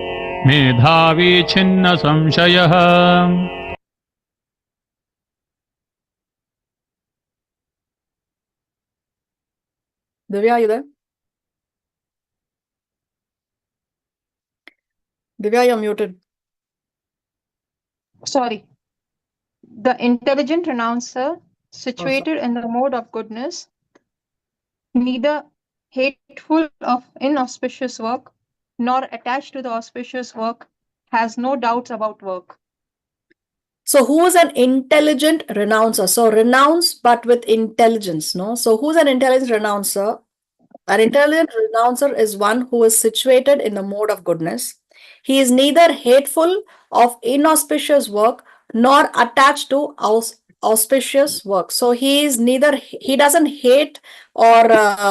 medhavi chinna samshayah. Divya, are you there? Divya, you're muted. Sorry. The intelligent renouncer, situated in the mode of goodness, neither hateful of inauspicious work, nor attached to the auspicious work, has no doubts about work. So who is an intelligent renouncer? So renounce but with intelligence, no? So who's an intelligent renouncer? An intelligent renouncer is one who is situated in the mode of goodness. He is neither hateful of inauspicious work nor attached to auspicious work. So he doesn't hate or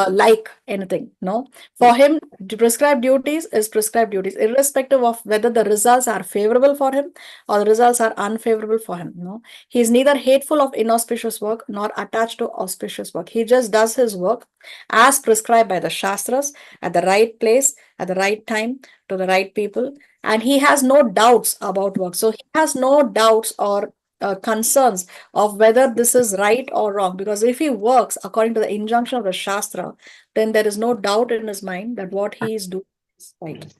like anything. No, for him, prescribed duties is prescribed duties, irrespective of whether the results are favorable for him or the results are unfavorable for him. No, he is neither hateful of inauspicious work nor attached to auspicious work. He just does his work as prescribed by the Shastras at the right place, at the right time, to the right people. And he has no doubts about work. So he has no doubts or concerns of whether this is right or wrong. Because if he works according to the injunction of the Shastra, then there is no doubt in his mind that what he is doing is right.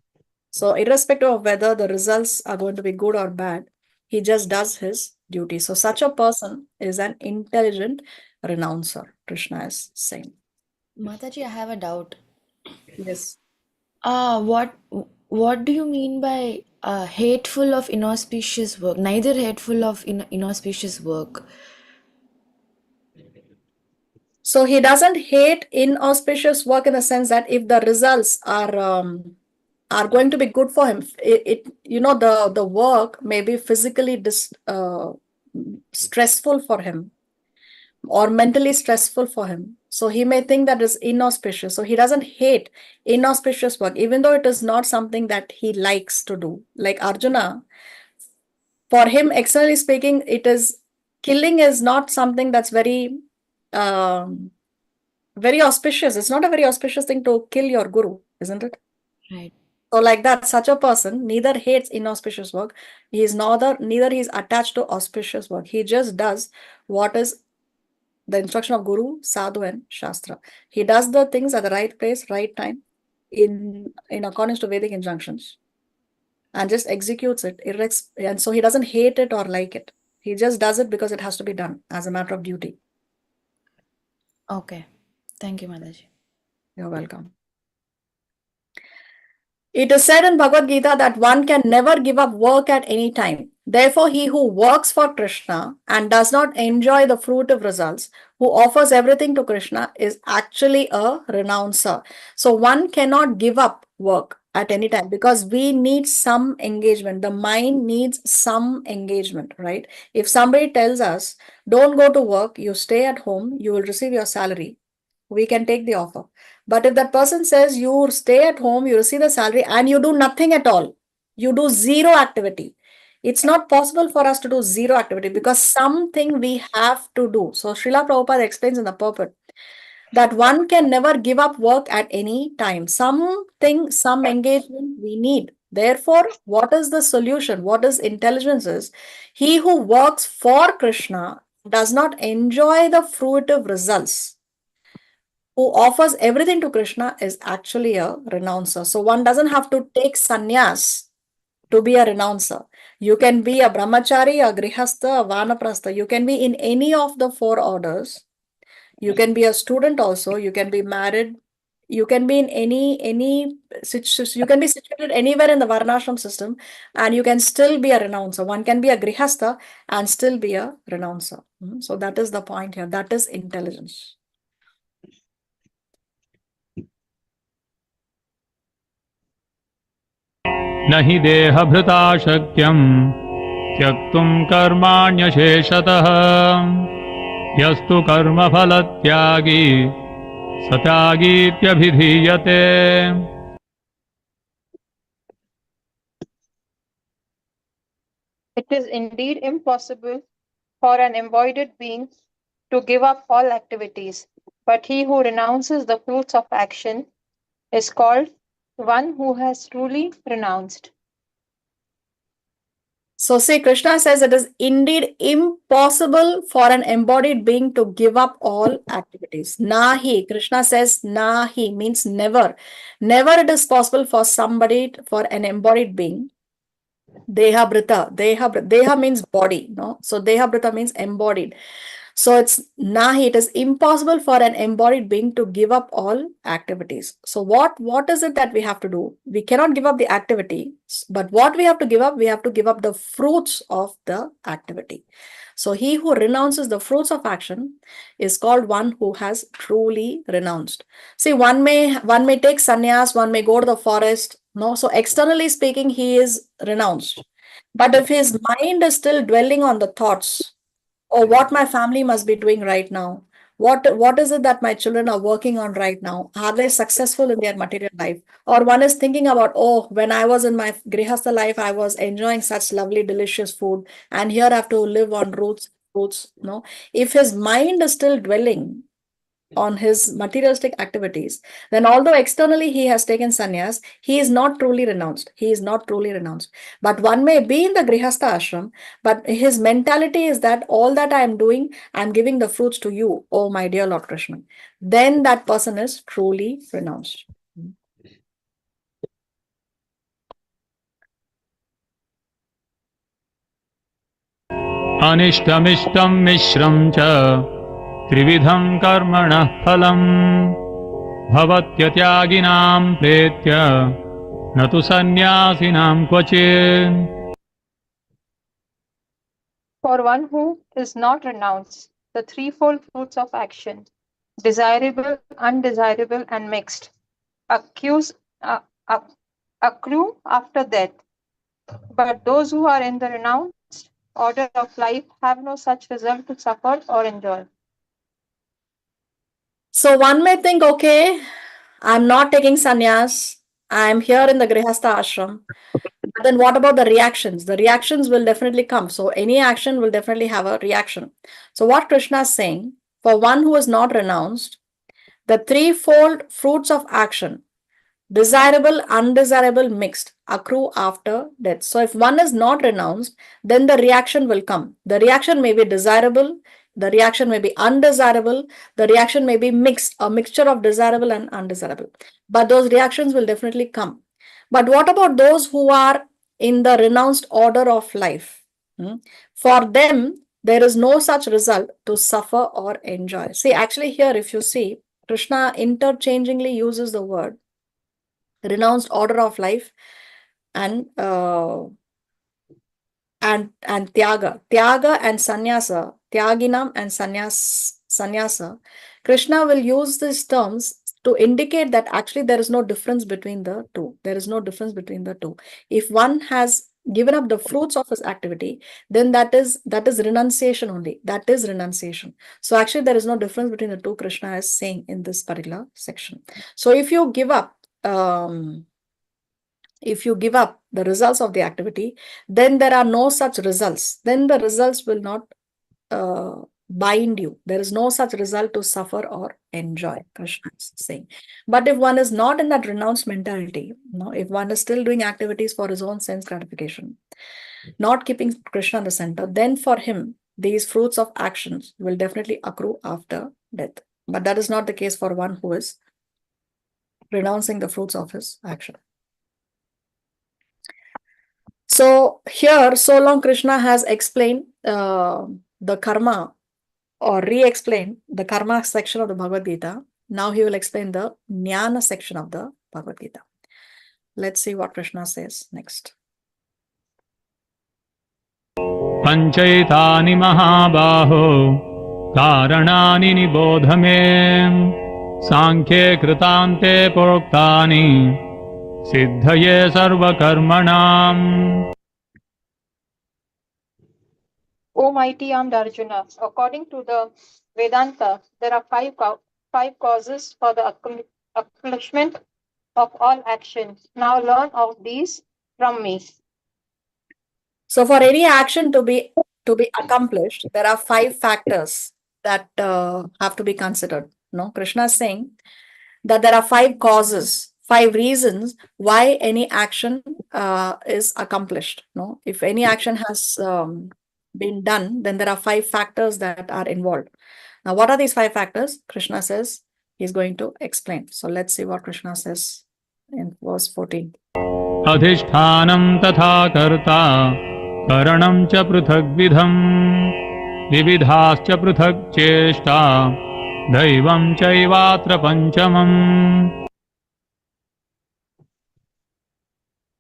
So, irrespective of whether the results are going to be good or bad, he just does his duty. So, such a person is an intelligent renouncer, Krishna is saying. Mataji, I have a doubt. Yes. What do you mean by hateful of inauspicious work? Neither hateful of inauspicious work. So he doesn't hate inauspicious work in the sense that if the results are going to be good for him, the work may be physically stressful for him or mentally stressful for him. So he may think that is inauspicious. So he doesn't hate inauspicious work, even though it is not something that he likes to do. Like Arjuna, for him, externally speaking, killing is not something that's very auspicious. It's not a very auspicious thing to kill your guru, isn't it? Right. So like that, such a person neither hates inauspicious work. He is neither he is attached to auspicious work. He just does what is the instruction of Guru, Sadhu, and Shastra. He does the things at the right place, right time, in accordance to Vedic injunctions, and just executes it. And so he doesn't hate it or like it. He just does it because it has to be done as a matter of duty. Okay. Thank you, Mataji. You're welcome. It is said in Bhagavad Gita that one can never give up work at any time. Therefore, he who works for Krishna and does not enjoy the fruit of results, who offers everything to Krishna, is actually a renouncer. So one cannot give up work at any time because we need some engagement. The mind needs some engagement, right? If somebody tells us, don't go to work, you stay at home, you will receive your salary, we can take the offer. But if that person says you stay at home, you receive the salary and you do nothing at all, you do zero activity, it's not possible for us to do zero activity because something we have to do. So Srila Prabhupada explains in the purport that one can never give up work at any time. Something, some engagement we need. Therefore, what is the solution? What is intelligence is? He who works for Krishna does not enjoy the fruitive results, who offers everything to Krishna, is actually a renouncer. So one doesn't have to take sannyas to be a renouncer. You can be a brahmachari, a grihastha, a vanaprastha. You can be in any of the four orders. You can be a student also. You can be married. You can be in you can be situated anywhere in the varnashram system and you can still be a renouncer. One can be a grihastha and still be a renouncer. So that is the point here. That is intelligence. न हि देहभृता शक्यं त्यक्तुं कर्माण्यशेषतः यस्तु कर्मफलत्यागी स त्यागीत्यभिधीयते. It is indeed impossible for an embodied being to give up all activities, but he who renounces the fruits of action is called one who has truly renounced. So see, Krishna says it is indeed impossible for an embodied being to give up all activities. Nahi, Krishna says nahi means never. Never it is possible for somebody, for an embodied being. Deha brita, deha means body, no? So deha brita means embodied. So it's nahi, it is impossible for an embodied being to give up all activities. So what is it that we have to do? We cannot give up the activity, but what we have to give up? We have to give up the fruits of the activity. So he who renounces the fruits of action is called one who has truly renounced. See, one may take sannyas, one may go to the forest. No, so externally speaking, he is renounced. But if his mind is still dwelling on the thoughts, or what my family must be doing right now, what is it that my children are working on right now, are they successful in their material life, or one is thinking about, oh, when I was in my grihastha life I was enjoying such lovely delicious food, and here I have to live on roots fruits. No, if his mind is still dwelling on his materialistic activities, then although externally he has taken sannyas, he is not truly renounced. He is not truly renounced. But one may be in the grihastha ashram, but his mentality is that all that I am doing, I am giving the fruits to you, oh my dear Lord Krishna. Then that person is truly renounced. अनिष्टमिष्टं मिश्रं च त्रिविधं कर्मणः फलम् भवत्यत्यागिनां प्रेत्य न तु सन्न्यासिनां क्वचित्. For one who is not renounced, the threefold fruits of action, desirable, undesirable, and mixed, accrue after death. But those who are in the renounced order of life have no such result to suffer or enjoy. So one may think, okay, I'm not taking sannyas, I'm here in the grihastha ashram. But then what about the reactions? The reactions will definitely come. So any action will definitely have a reaction. So what Krishna is saying, for one who is not renounced, the threefold fruits of action, desirable, undesirable, mixed, accrue after death. So if one is not renounced, then the reaction will come. The reaction may be desirable, the reaction may be undesirable, the reaction may be mixed, a mixture of desirable and undesirable. But those reactions will definitely come. But what about those who are in the renounced order of life? For them, there is no such result to suffer or enjoy. See, actually here, if you see, Krishna interchangingly uses the word renounced order of life and tyaga and sannyasa, tyaginam and sannyasa. Krishna will use these terms to indicate that actually there is no difference between the two. There is no difference between the two. If one has given up the fruits of his activity, then that is renunciation only. That is renunciation. So actually there is no difference between the two, Krishna is saying in this particular section. So if you give up the results of the activity, then there are no such results. Then the results will not bind you. There is no such result to suffer or enjoy, Krishna is saying. But if one is not in that renounced mentality, if one is still doing activities for his own sense gratification, not keeping Krishna in the center, then for him, these fruits of actions will definitely accrue after death. But that is not the case for one who is renouncing the fruits of his action. So here, so long Krishna has explained the karma or re-explained the karma section of the Bhagavad Gita. Now he will explain the jnana section of the Bhagavad Gita. Let's see what Krishna says next. Panchaitani mahabaho karanani nibodha me sankhye kritante poroktani siddhaye sarva karmanam. O mighty armed Arjuna, according to the Vedanta, there are five causes for the accomplishment of all actions. Now learn of these from me. So for any action to be accomplished, there are 5 factors that have to be considered. Krishna is saying that there are 5 causes, 5 reasons why any action is accomplished. If any action has been done, then there are 5 factors that are involved. Now, what are these 5 factors? Krishna says he's going to explain. So let's see what Krishna says in verse 14. Adhishthanam tatha karta karanam cha prithagvidham विविधाश्च पृथक् चेष्टा दैवं चैवात्र पञ्चमम्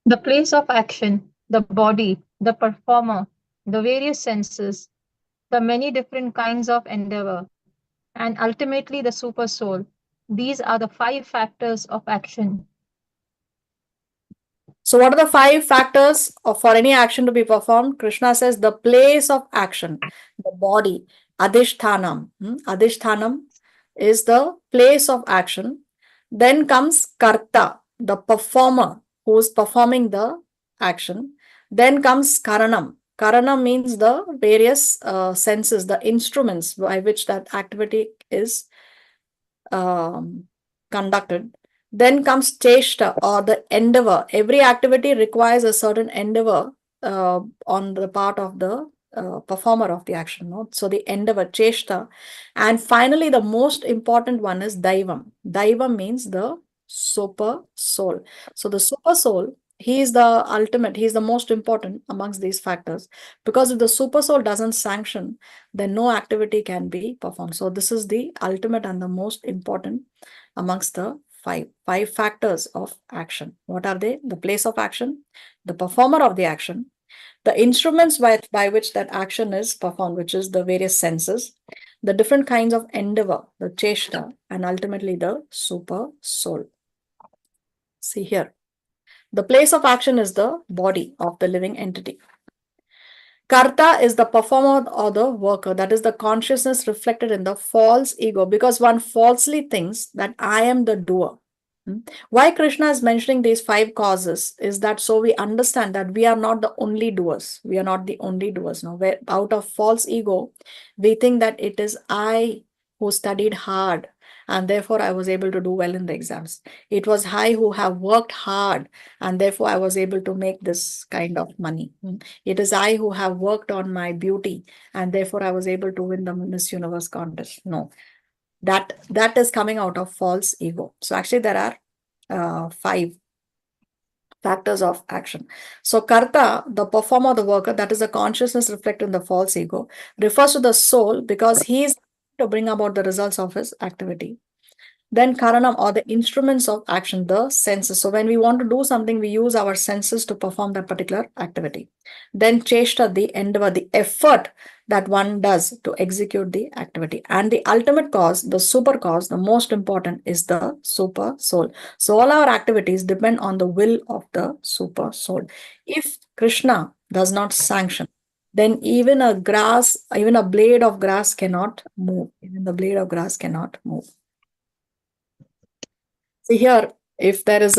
The place of action, the body, the performer, the various senses, the many different kinds of endeavor, and ultimately the super soul. These are the 5 factors of action. So, what are the 5 factors for any action to be performed? Krishna says the place of action, the body, adhishthanam. Adhishthanam is the place of action. Then comes karta, the performer who is performing the action. Then comes karanam. Karanam means the various senses, the instruments by which that activity is conducted. Then comes cheshta or the endeavor. Every activity requires a certain endeavor on the part of the performer of the action. No? So the endeavor, cheshta. And finally, the most important one is daivam. Daivam means the super soul. So the super soul, he is the ultimate, he is the most important amongst these factors. Because if the super soul doesn't sanction, then no activity can be performed. So this is the ultimate and the most important amongst the five factors of action. What are they? The place of action, the performer of the action, the instruments by which that action is performed, which is the various senses, the different kinds of endeavor, the cheshta, and ultimately the super soul. See here. The place of action is the body of the living entity. Karta is the performer or the worker, that is the consciousness reflected in the false ego, because one falsely thinks that I am the doer. Why Krishna is mentioning these 5 causes is that so we understand that we are not the only doers. We are not the only doers. No, where out of false ego, we think that it is I who studied hard and therefore I was able to do well in the exams. It was I who have worked hard and therefore I was able to make this kind of money. It is I who have worked on my beauty and therefore I was able to win the Miss Universe contest. No, that is coming out of false ego. So actually there are 5 factors of action. So karta, the performer, the worker, that is the consciousness reflected in the false ego, refers to the soul because he is to bring about the results of his activity. Then karanam, or the instruments of action, the senses. So when we want to do something, we use our senses to perform that particular activity. Then cheshta, the endeavor, the effort that one does to execute the activity. And the ultimate cause, the super cause, the most important is the super soul. So all our activities depend on the will of the super soul. If Krishna does not sanction, then even a blade of grass cannot move. Even the blade of grass cannot move. See here, if there is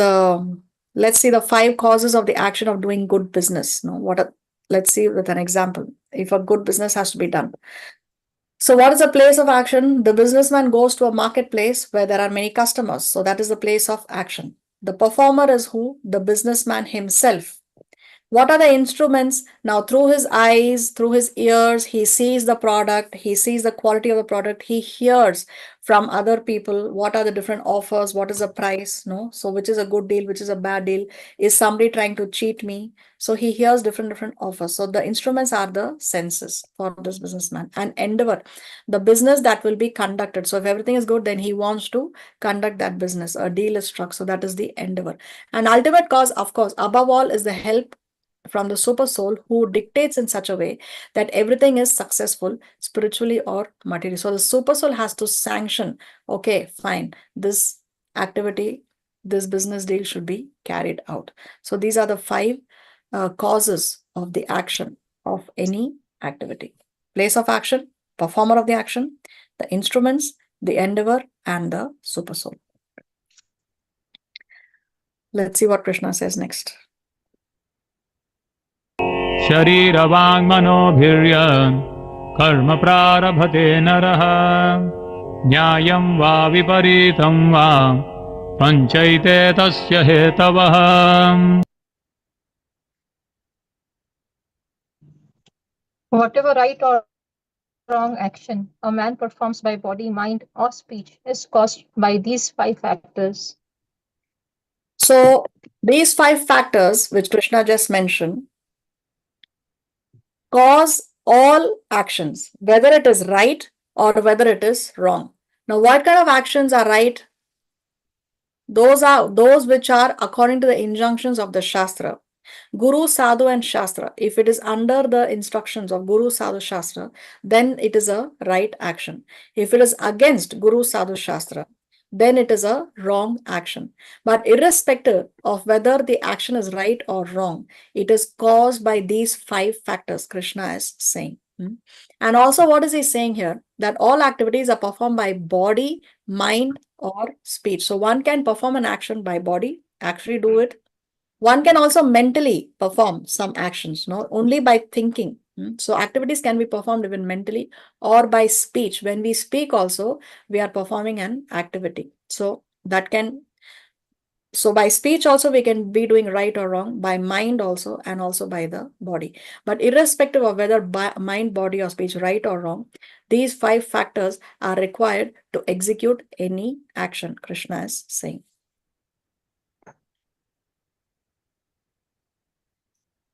let's see the 5 causes of the action of doing good business. Let's see with an example. If a good business has to be done. So what is the place of action? The businessman goes to a marketplace where there are many customers. So that is the place of action. The performer is who? The businessman himself. What are the instruments? Now, through his eyes, through his ears, he sees the product, he sees the quality of the product, he hears from other people what are the different offers, what is the price, no? So, which is a good deal, which is a bad deal? Is somebody trying to cheat me? So, he hears different offers. So, the instruments are the senses for this businessman. And endeavor, the business that will be conducted. So, if everything is good, then he wants to conduct that business. A deal is struck. So, that is the endeavor. And ultimate cause, of course, above all, is the help from the super soul who dictates in such a way that everything is successful spiritually or materially. So the super soul has to sanction, okay, fine, this activity, this business deal should be carried out. So these are the 5 causes of the action of any activity. Place of action, performer of the action, the instruments, the endeavor, and the super soul. Let's see what Krishna says next. शरीरवाङ्मनोभिर्यन् कर्म प्रारभते नरः न्यायं वा विपरीतं वा पञ्चैते तस्य हेतवः Whatever right or wrong action a man performs by body, mind, or speech is caused by these 5 factors. So these 5 factors, which Krishna just mentioned, cause all actions, whether it is right or whether it is wrong. Now, what kind of actions are right? Those are those which are according to the injunctions of the Shastra. Guru, Sadhu, and Shastra. If it is under the instructions of Guru, Sadhu, Shastra, then it is a right action. If it is against Guru, Sadhu, Shastra, then it is a wrong action. But irrespective of whether the action is right or wrong, it is caused by these 5 factors, Krishna is saying. And also, what is he saying here? That all activities are performed by body, mind, or speech. So one can perform an action by body, actually do it. One can also mentally perform some actions, not only by thinking. So activities can be performed even mentally or by speech. When we speak also, we are performing an activity. So that can, so by speech also we can be doing right or wrong, by mind also, and also by the body. But irrespective of whether by mind, body, or speech, right or wrong, these 5 factors are required to execute any action, Krishna is saying.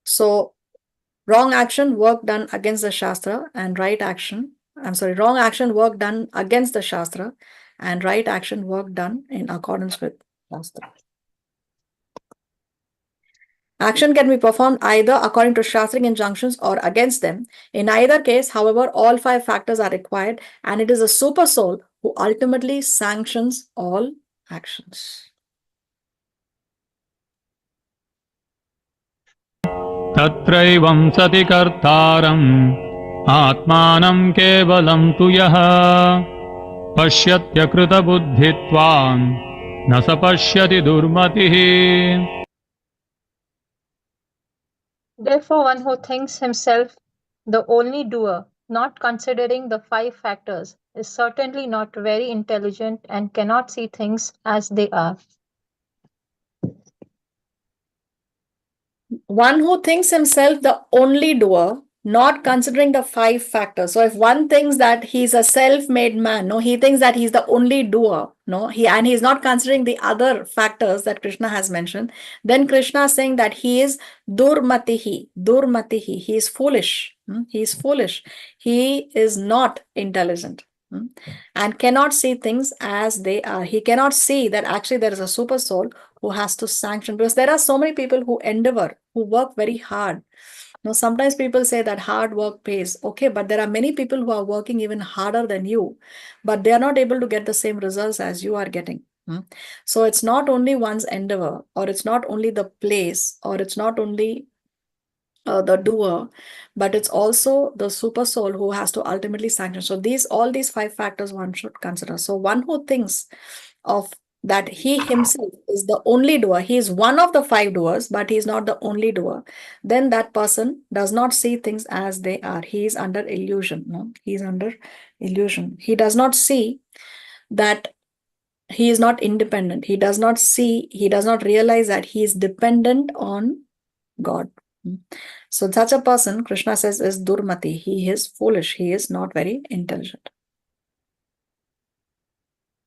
So wrong action, work done against the Shastra, and right action, wrong action, work done against the Shastra, and right action, work done in accordance with Shastra. Action can be performed either according to Shastric injunctions or against them. In either case, however, all 5 factors are required, and it is the super soul who ultimately sanctions all actions. तत्रैवं सति कर्तारम् आत्मानं केवलं तु यः पश्यत्यकृतबुद्धित्वान् न स पश्यति दुर्मतिः. Therefore, one who thinks himself the only doer, not considering the 5 factors, is certainly not very intelligent and cannot see things as they are. One who thinks himself the only doer, not considering the 5 factors. So if one thinks that he's a self-made man, no, he thinks that he's the only doer, no, he's not considering the other factors that Krishna has mentioned, then Krishna is saying that he is durmatihi, he is foolish, he is foolish, he is not intelligent. And cannot see things as they are. He cannot see that actually there is a super soul who has to sanction, because there are so many people who endeavor, who work very hard. Sometimes people say that hard work pays. Okay, but there are many people who are working even harder than you, but they are not able to get the same results as you are getting. So it's not only one's endeavor, or it's not only the place, or it's not only the doer, but it's also the super soul who has to ultimately sanction. So all these 5 factors one should consider. So one who thinks of that he himself is the only doer, he is one of the 5 doers, but he is not the only doer, then that person does not see things as they are. He is under illusion. He is under illusion. He does not see that he is not independent. He does not realize that he is dependent on God. So such a person, Krishna says, is durmati. He is foolish. He is not very intelligent.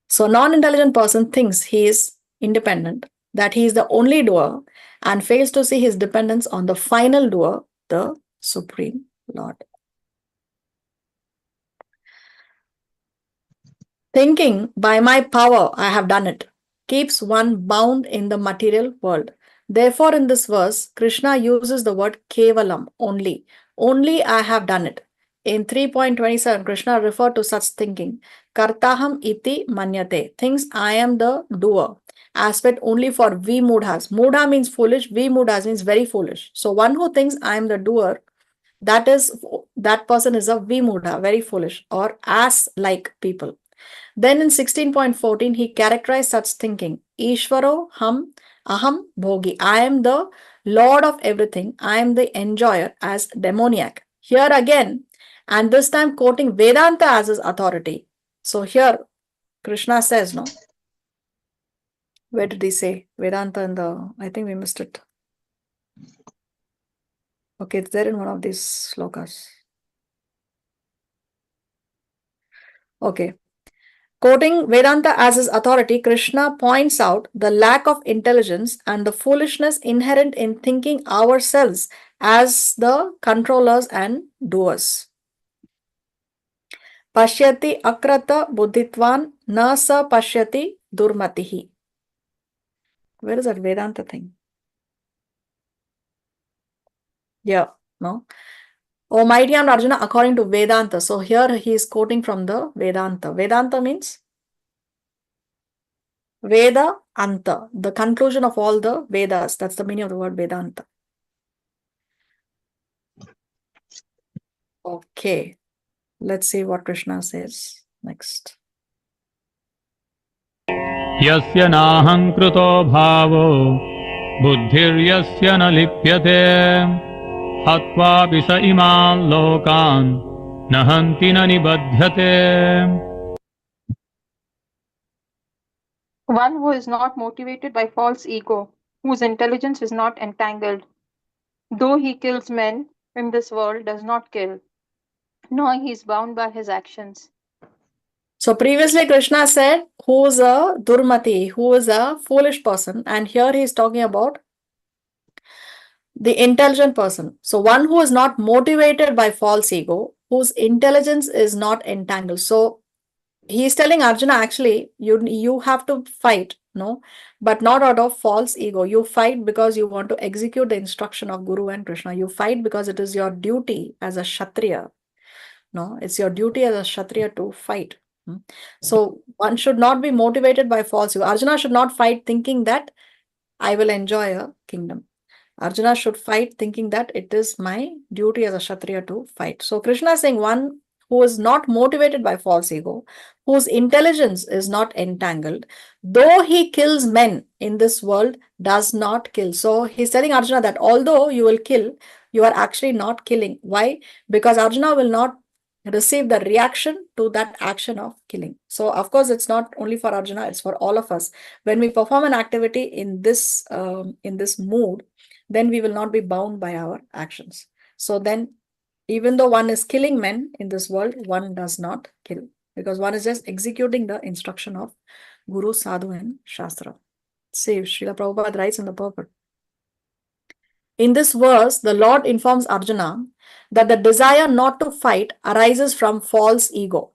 So non-intelligent person thinks he is independent, that he is the only doer, and fails to see his dependence on the final doer, the Supreme Lord. Thinking, by my power I have done it, keeps one bound in the material world. Therefore, in this verse, Krishna uses the word kevalam, only. Only I have done it. In 3.27, Krishna referred to such thinking. Kartaham iti manyate. Thinks I am the doer. Aspect only for vimudhas. Mudha means foolish. Vimudhas means very foolish. So one who thinks I am the doer, that person is a vimudha, very foolish, or ass-like people. Then in 16.14, he characterized such thinking. Ishvaro ham aham bhogi. I am the Lord of everything. I am the enjoyer, as demoniac. Here again, and this time quoting Vedanta as his authority. So here, Krishna says, no? Where did he say? Vedanta I think we missed it. Okay, it's there in one of these slokas. Okay. Quoting Vedanta as his authority, Krishna points out the lack of intelligence and the foolishness inherent in thinking ourselves as the controllers and doers. Pashyati akrata buddhitvan na sa pashyati durmatihi. Where is that Vedanta thing? Yeah, no. O mighty and Arjuna, according to Vedanta. So here he is quoting from the Vedanta. Vedanta means Veda Anta, the conclusion of all the Vedas. That's the meaning of the word Vedanta. Okay, let's see what Krishna says next. यस्य नाहङ्कृतो भावो बुद्धिर्यस्य न लिप्यते हत्वापि स इमान् लोकान् न हन्ति न निबध्यते. One who is not motivated by false ego, whose intelligence is not entangled, though he kills men in this world, does not kill, nor he is bound by his actions. So previously Krishna said, who is a durmati, who is a foolish person, and here he is talking about the intelligent person. So one who is not motivated by false ego, whose intelligence is not entangled. So he is telling Arjuna, actually, you have to fight, no, but not out of false ego. You fight because you want to execute the instruction of Guru and Krishna. You fight because it is your duty as a Kshatriya. No, it's your duty as a Kshatriya to fight. So one should not be motivated by false ego. Arjuna should not fight thinking that I will enjoy a kingdom. Arjuna should fight thinking that it is my duty as a Kshatriya to fight. So Krishna is saying one who is not motivated by false ego, whose intelligence is not entangled, though he kills men in this world, does not kill. So he's telling Arjuna that although you will kill, you are actually not killing. Why? Because Arjuna will not receive the reaction to that action of killing. So of course it's not only for Arjuna, it's for all of us. When we perform an activity in this mood, then we will not be bound by our actions. So then, even though one is killing men in this world, one does not kill, because one is just executing the instruction of Guru, Sadhu and Shastra. See, Srila Prabhupada writes in the purport. In this verse, the Lord informs Arjuna that the desire not to fight arises from false ego.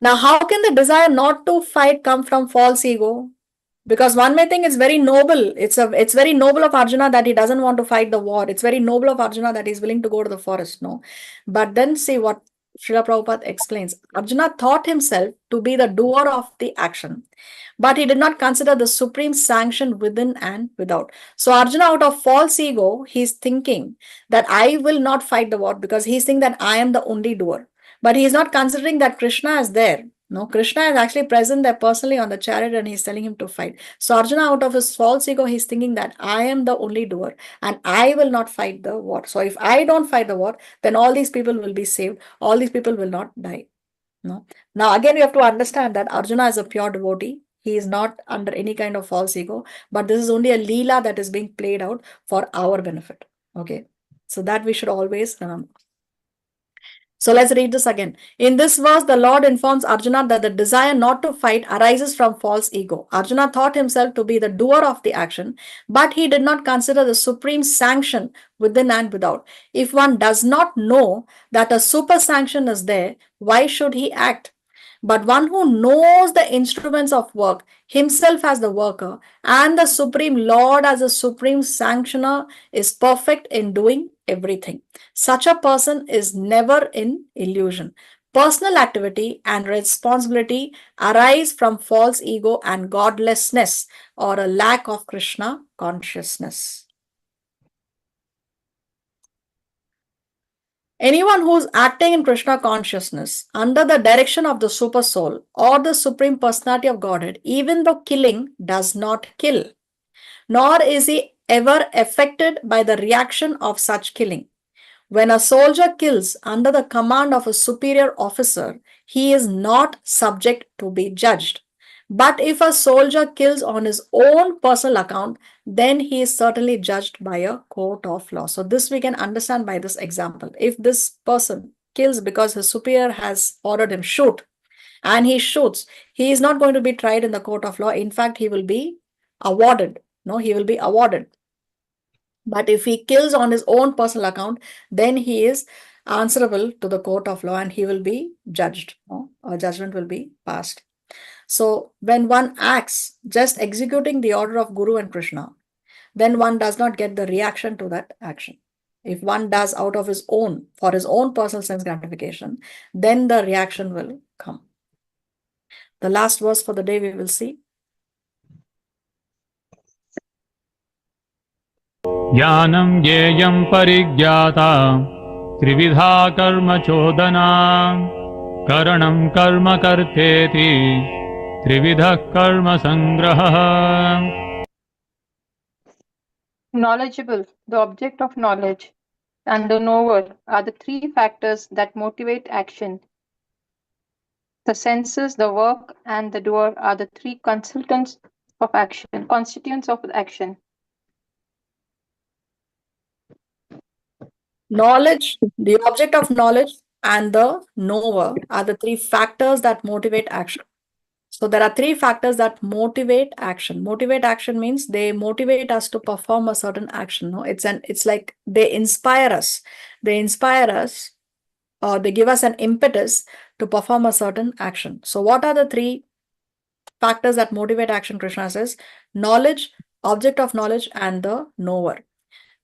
Now, how can the desire not to fight come from false ego? Because one may think it's very noble. It's very noble of Arjuna that he doesn't want to fight the war. It's very noble of Arjuna that he's willing to go to the forest. No. But then see what Srila Prabhupada explains. Arjuna thought himself to be the doer of the action, but he did not consider the supreme sanction within and without. So Arjuna, out of false ego, he's thinking that I will not fight the war because he's thinking that I am the only doer. But he is not considering that Krishna is there. No, Krishna is actually present there personally on the chariot and he's telling him to fight. So Arjuna, out of his false ego, he's thinking that I am the only doer and I will not fight the war. So if I don't fight the war, then all these people will be saved. All these people will not die. No. Now again, we have to understand that Arjuna is a pure devotee. He is not under any kind of false ego, but this is only a leela that is being played out for our benefit. Okay. So that we should always remember. So let's read this again. In this verse, the Lord informs Arjuna that the desire not to fight arises from false ego. Arjuna thought himself to be the doer of the action, but he did not consider the supreme sanction within and without. If one does not know that a super sanction is there, why should he act? But one who knows the instruments of work, himself as the worker, and the Supreme Lord as the supreme sanctioner, is perfect in doing everything. Such a person is never in illusion. Personal activity and responsibility arise from false ego and godlessness, or a lack of Krishna consciousness. Anyone who is acting in Krishna consciousness under the direction of the super soul or the supreme personality of Godhead, even though killing, does not kill, nor is he ever affected by the reaction of such killing. When a soldier kills under the command of a superior officer, he is not subject to be judged. But if a soldier kills on his own personal account, then he is certainly judged by a court of law. So this we can understand by this example. If this person kills because his superior has ordered him shoot, and he shoots, he is not going to be tried in the court of law. In fact, he will be awarded. No, he will be awarded. But if he kills on his own personal account, then he is answerable to the court of law and he will be judged. No? A judgment will be passed. So when one acts just executing the order of Guru and Krishna, then one does not get the reaction to that action. If one does out of his own, for his own personal sense gratification, then the reaction will come. The last verse for the day we will see. ज्ञानं ज्ञेयं परिज्ञाता त्रिविधा कर्म चोदना करणं कर्म कर्तेति त्रिविधः कर्म संग्रहः. Knowledgeable, the object of knowledge, and the knower are the three factors that motivate action. The senses, the work, and the doer are the three constituents of action. Knowledge, the object of knowledge, and the knower are the three factors that motivate action. So there are three factors that motivate action. Motivate action means they motivate us to perform a certain action. No, it's like they inspire us. They inspire us, or they give us an impetus to perform a certain action. So what are the three factors that motivate action? Krishna says knowledge, object of knowledge, and the knower.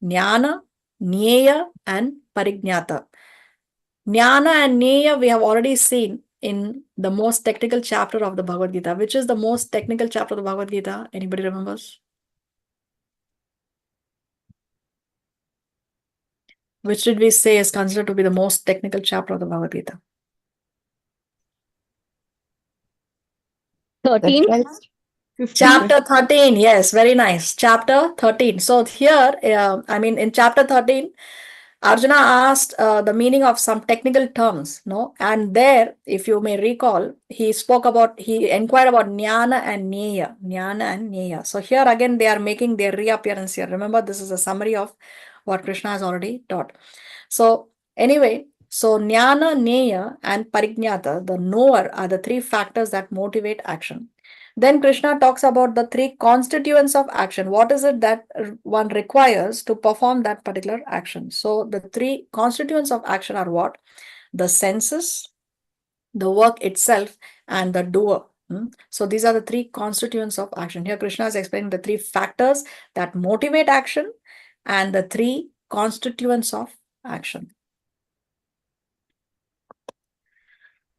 Jnana, Jnaya, and Parignyata. Jnana and Jnaya we have already seen in the most technical chapter of the Bhagavad Gita. Which is the most technical chapter of the Bhagavad Gita? Anybody remembers? Which did we say is considered to be the most technical chapter of the Bhagavad Gita? 13. That's right. 15. Chapter 13, yes, very nice. Chapter 13. So here, in chapter 13, Arjuna asked the meaning of some technical terms, no? And there, if you may recall, he inquired about Jnana and Jnaya. So here again, they are making their reappearance here. Remember, this is a summary of what Krishna has already taught. So anyway, so Jnana, Jnaya, and Parignyata, the knower, are the three factors that motivate action. Then Krishna talks about the three constituents of action. What is it that one requires to perform that particular action? So the three constituents of action are what? The senses, the work itself, and the doer. So these are the three constituents of action. Here Krishna is explaining the three factors that motivate action and the three constituents of action.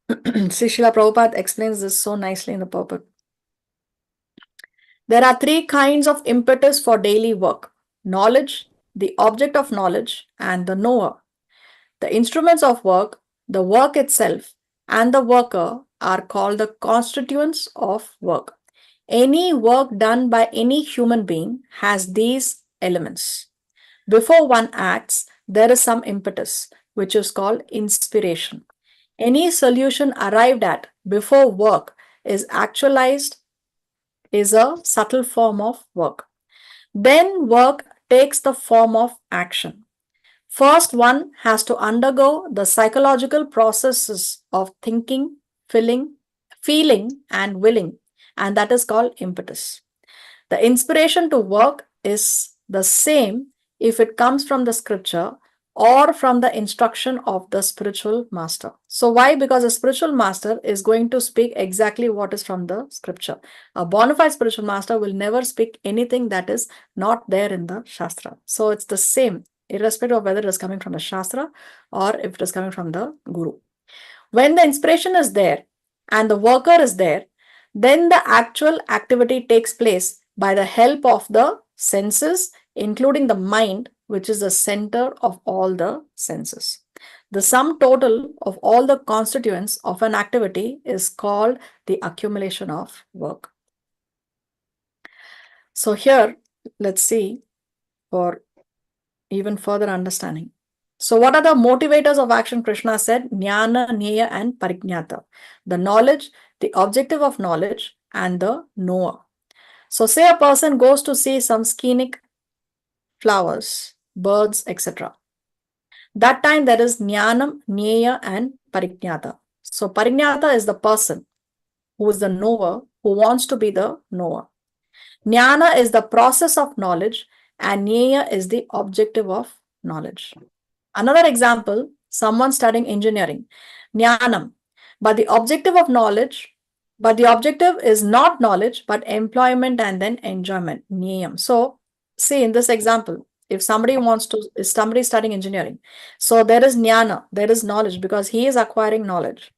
Sri Srila Prabhupada explains this so nicely in the purport. There are three kinds of impetus for daily work: knowledge, the object of knowledge, and the knower. The instruments of work, the work itself, and the worker are called the constituents of work. Any work done by any human being has these elements. Before one acts, there is some impetus, which is called inspiration. Any solution arrived at before work is actualized is a subtle form of work. Then work takes the form of action. First, one has to undergo the psychological processes of thinking, feeling, and willing, and that is called impetus. The inspiration to work is the same if it comes from the scripture or from the instruction of the spiritual master. So why? Because a spiritual master is going to speak exactly what is from the scripture. A bona fide spiritual master will never speak anything that is not there in the Shastra. So it's the same, irrespective of whether it is coming from the Shastra or if it is coming from the Guru. When the inspiration is there and the worker is there, then the actual activity takes place by the help of the senses, including the mind, which is the center of all the senses. The sum total of all the constituents of an activity is called the accumulation of work. So here, let's see for even further understanding. So what are the motivators of action? Krishna said Jnana, Jnaya, and Parignyata. The knowledge, the objective of knowledge, and the knower. So say a person goes to see some scenic flowers, birds, etc. That time there is Jnanam, Jnaya, and Parignyata. So Parignyata is the person. who is the knower, who wants to be the knower. Jnana is the process of knowledge and Jnana is the objective of knowledge. Another example, someone studying engineering, Jnanam, but the objective of knowledge, but the objective is not knowledge, but employment and then enjoyment, Jnayam. So, see in this example, if somebody is studying engineering, so there is Jnana, there is knowledge because he is acquiring knowledge.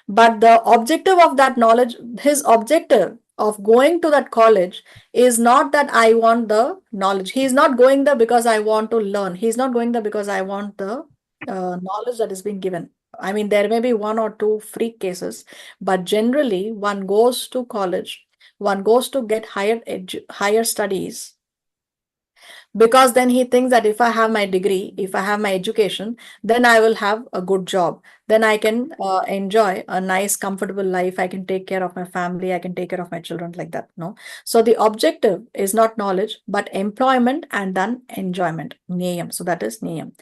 But the objective of that knowledge, his objective of going to that college is not that I want the knowledge. He is not going there because I want to learn. He is not going there because I want the knowledge that is being given. I mean, there may be one or two freak cases, but generally one goes to college, one goes to get higher studies because then he thinks that if I have my degree, if I have my education, then I will have a good job. Then I can enjoy a nice, comfortable life. I can take care of my family. I can take care of my children like that. No. So the objective is not knowledge, but employment and then enjoyment. Jnayam. So that is Jnayam.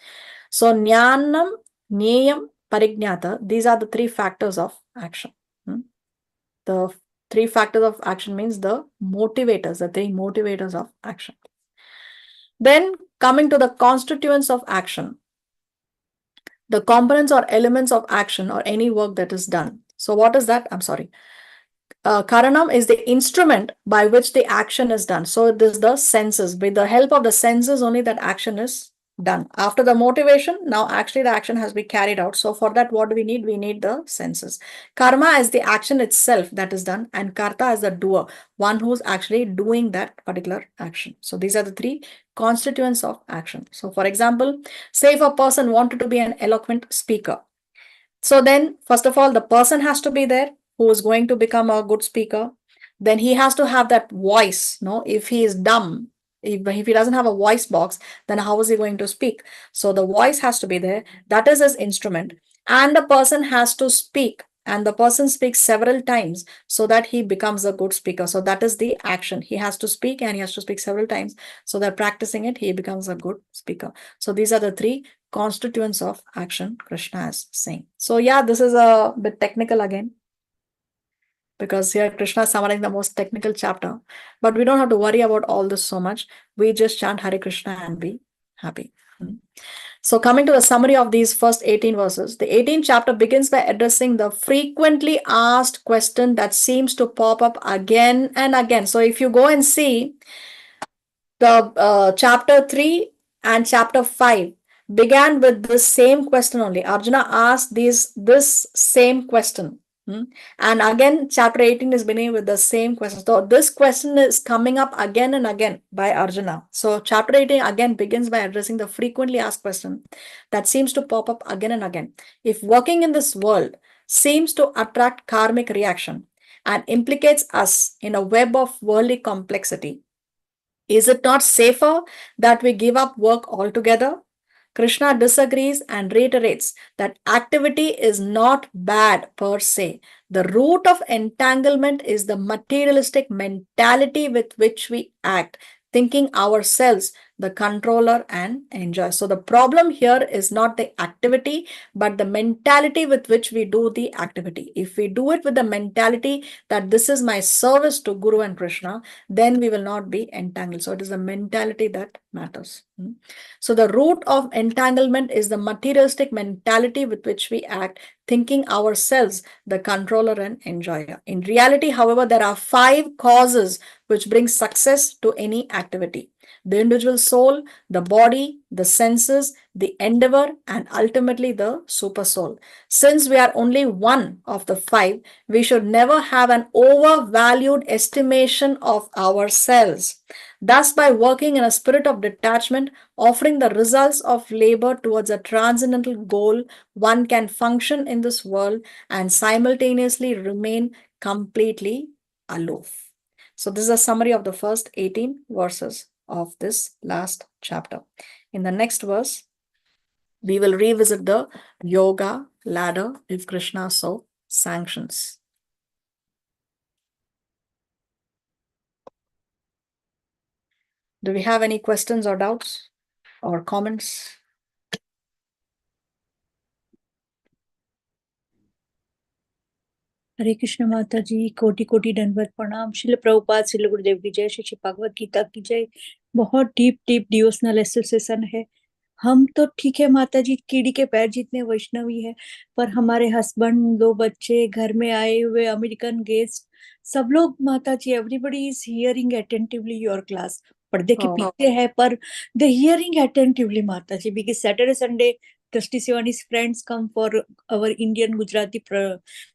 So Jnanam, Jnayam, Parijnata. These are the three factors of action. The three factors of action means the motivators, the three motivators of action. Then coming to the constituents of action, the components or elements of action or any work that is done. So what is that? I'm sorry. Karanam is the instrument by which the action is done. So it is the senses. With the help of the senses only that action is done. After the motivation, now actually the action has been carried out. So for that, what do we need? We need the senses. Karma is the action itself that is done, and Karta is the doer, one who's actually doing that particular action. So these are the three constituents of action. So for example, say if a person wanted to be an eloquent speaker. So then, first of all, the person has to be there who is going to become a good speaker. Then he has to have that voice. No, if he is dumb, if he doesn't have a voice box, then how is he going to speak? So the voice has to be there. That is his instrument. And the person has to speak. And the person speaks several times so that he becomes a good speaker. So that is the action. He has to speak and he has to speak several times so that practicing it, he becomes a good speaker. So these are the three constituents of action, Krishna is saying. So yeah, this is a bit technical again, because here Krishna is summarizing the most technical chapter. But we don't have to worry about all this so much. We just chant Hare Krishna and be happy. So coming to the summary of these first 18 verses, the 18th chapter begins by addressing the frequently asked question that seems to pop up again and again. So if you go and see the chapter 3 and chapter 5 began with this same question only. Arjuna asked this same question. And again, chapter 18 is beginning with the same question. So this question is coming up again and again by Arjuna. So chapter 18 again begins by addressing the frequently asked question that seems to pop up again and again. If working in this world seems to attract karmic reaction and implicates us in a web of worldly complexity, is it not safer that we give up work altogether? Krishna disagrees and reiterates that activity is not bad per se. The root of entanglement is the materialistic mentality with which we act, thinking ourselves the controller and enjoy. So the problem here is not the activity, but the mentality with which we do the activity. If we do it with the mentality that this is my service to Guru and Krishna, then we will not be entangled. So it is the mentality that matters. So the root of entanglement is the materialistic mentality with which we act, thinking ourselves the controller and enjoyer. In reality, however, there are 5 causes which bring success to any activity: the individual soul, the body, the senses, the endeavor, and ultimately the super soul. Since we are only one of the 5, we should never have an overvalued estimation of ourselves. Thus, by working in a spirit of detachment, offering the results of labor towards a transcendental goal, one can function in this world and simultaneously remain completely aloof. So this is a summary of the first 18 verses of this last chapter. In the next verse, we will revisit the yoga ladder if Krishna so sanctions. Do we have any questions or doubts or comments? हरे कृष्ण माता जी, कोटि कोटि दंडवत प्रणाम। श्रील प्रभुपाद, श्रील गुरुदेव की जय, श्री भगवत गीता की जय। बहुत डीप डीप डिवोशनल एसोसिएशन है। हम तो ठीक है माता जी, कीड़ी के पैर जितने वैष्णवी है, पर हमारे हस्बैंड, 2 बच्चे, घर में आए हुए अमेरिकन गेस्ट, सब लोग Mata ji, everybody is hearing attentively your class. पर्दे के पीछे है पर they hearing attentively Mata ji, because Saturday Sunday Trustee Shivani's friends come for our Indian Gujarati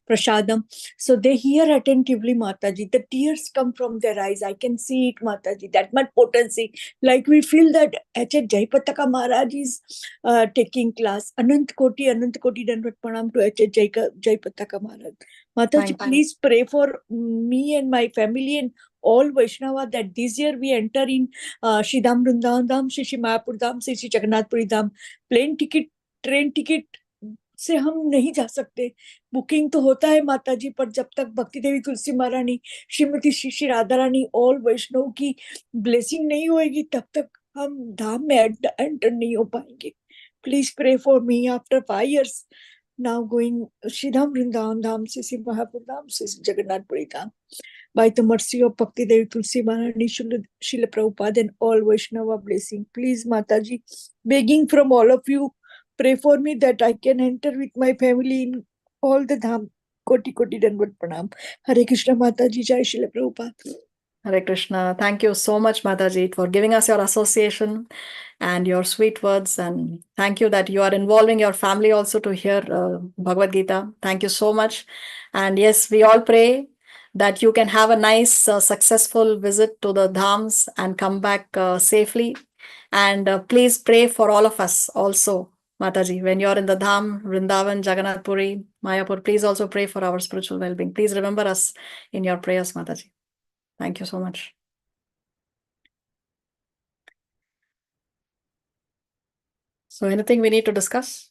prasadam. So they hear attentively, Mataji. The tears come from their eyes. I can see it, Mataji. That much potency. Like we feel that H.H. Jaipataka Maharaj is taking class. Anant Koti Dandavat Pranam to H.H. Jaipataka Maharaj. Mataji, please pray for me and my family and all Vaishnava that this year we enter in Shridham Vrindavan Dham, Shri Mayapur Dham, Shri Jagannath Puri Dham. Plane ticket, train ticket से हम नहीं जा सकते। Booking तो होता है माता जी, पर जब तक भक्ति देवी तुलसी महारानी, श्रीमती श्री राधा रानी, ऑल वैष्णव की ब्लेसिंग नहीं होएगी, तब तक हम धाम में एंटर नहीं हो पाएंगे। Please pray for me after 5 years now going Shridham Vrindavan Dham, Sisi Mahapur Dham, Sisi Jagannath Puri Dham. By the mercy of Bhakti Devi Tulsi Maharani, Srila Prabhupada and all Vaishnava blessing. Please Mataji, begging from all of you, pray for me that I can enter with my family in all the dham. Koti Koti Dandavat Pranam. Hare Krishna Mataji, Jai Srila Prabhupada. Hare Krishna. Thank you so much, Mataji, for giving us your association and your sweet words. And thank you that you are involving your family also to hear Bhagavad Gita. Thank you so much. And yes, we all pray that you can have a nice, successful visit to the dhams and come back safely. And please pray for all of us also, Mataji. When you're in the dham, Vrindavan, Jagannath Puri, Mayapur, please also pray for our spiritual well-being. Please remember us in your prayers, Mataji. Thank you so much. So anything we need to discuss?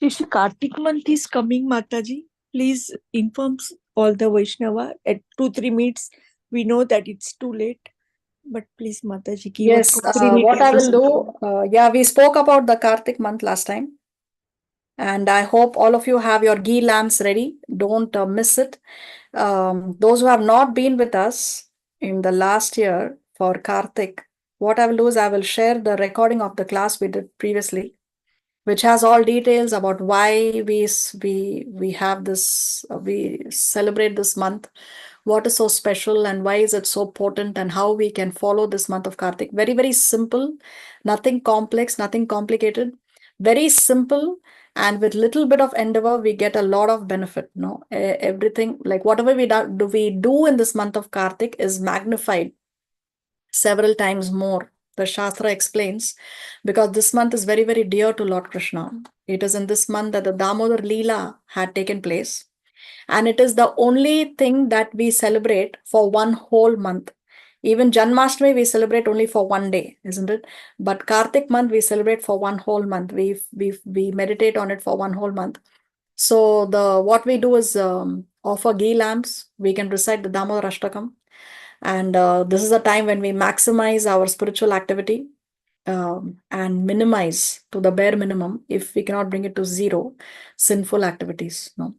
Shri Kartik month is coming, Mataji. Please inform all the Vaishnava at 2-3 minutes. We know that it's too late, but please Mataji, give us 2-3 minutes. What I will do, we spoke about the Kartik month last time. And I hope all of you have your ghee lamps ready. Don't miss it. Those who have not been with us in the last year for Kartik, what I will do is I will share the recording of the class we did previously, which has all details about why we have this, we celebrate this month, what is so special and why is it so potent, and how we can follow this month of Kartik. Very, very simple, nothing complex, nothing complicated, very simple. And with little bit of endeavor, we get a lot of benefit. No, everything, like whatever we do in this month of Kartik is magnified several times more. The Shastra explains, because this month is very, very dear to Lord Krishna. It is in this month that the Damodar Leela had taken place. And it is the only thing that we celebrate for one whole month. Even Janmashtami we celebrate only for one day, isn't it? But Kartik month we celebrate for one whole month. We meditate on it for one whole month. So what we do is offer ghee lamps. We can recite the Damodar Ashtakam. And this is a time when we maximize our spiritual activity and minimize to the bare minimum, if we cannot bring it to zero, sinful activities. No.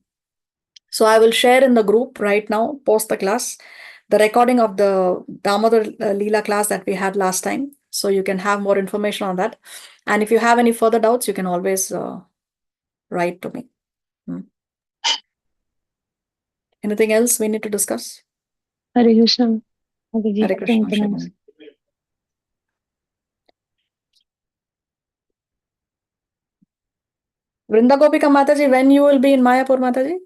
So I will share in the group right now, post the class, the recording of the Damodar Leela class that we had last time. So you can have more information on that. And if you have any further doubts, you can always write to me. Anything else we need to discuss? Hare Krishna. Hare Krishna. Shri. Vrinda Gopika Mataji, when you will be in Mayapur, Mataji?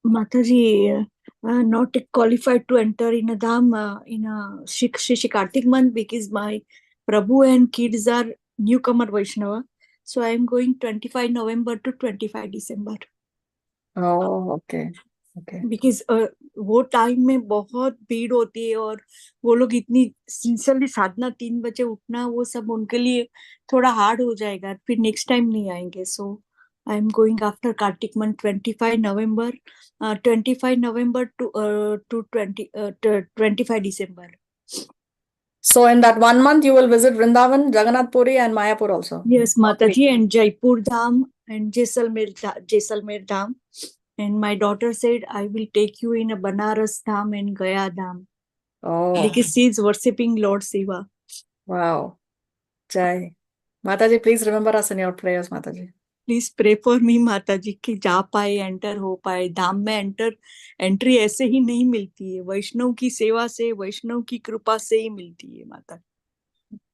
Mataji, not qualified to enter in a dham in a Shri Kartik month because my Prabhu and kids are newcomer Vaishnava. So I am going 25 November to 25 December. Oh, okay. Okay. Because वो time में बहुत भीड़ होती है और वो लोग इतनी सिंसियरली साधना 3 बजे उठना, वो सब उनके लिए थोड़ा हार्ड हो जाएगा, फिर नेक्स्ट टाइम नहीं आएंगे. सो I am going after Kartik month, 25 November to 25 December. So in that 1 month, you will visit Vrindavan, Jagannath Puri, and Mayapur also. Yes, Mataji, and Jaipur Dham and Jaisalmer Dham. And my daughter said, I will take you in a Banaras Dham and Gaya Dham. Oh, Because she is worshipping Lord Shiva. wow. Jai. Mataji, please remember us in your prayers, Mataji. Please pray for me Mata ji कि जा पाए, enter हो पाए धाम में। Entry ऐसे ही नहीं मिलती है, वैष्णव की सेवा से, वैष्णव की कृपा से ही मिलती है माता।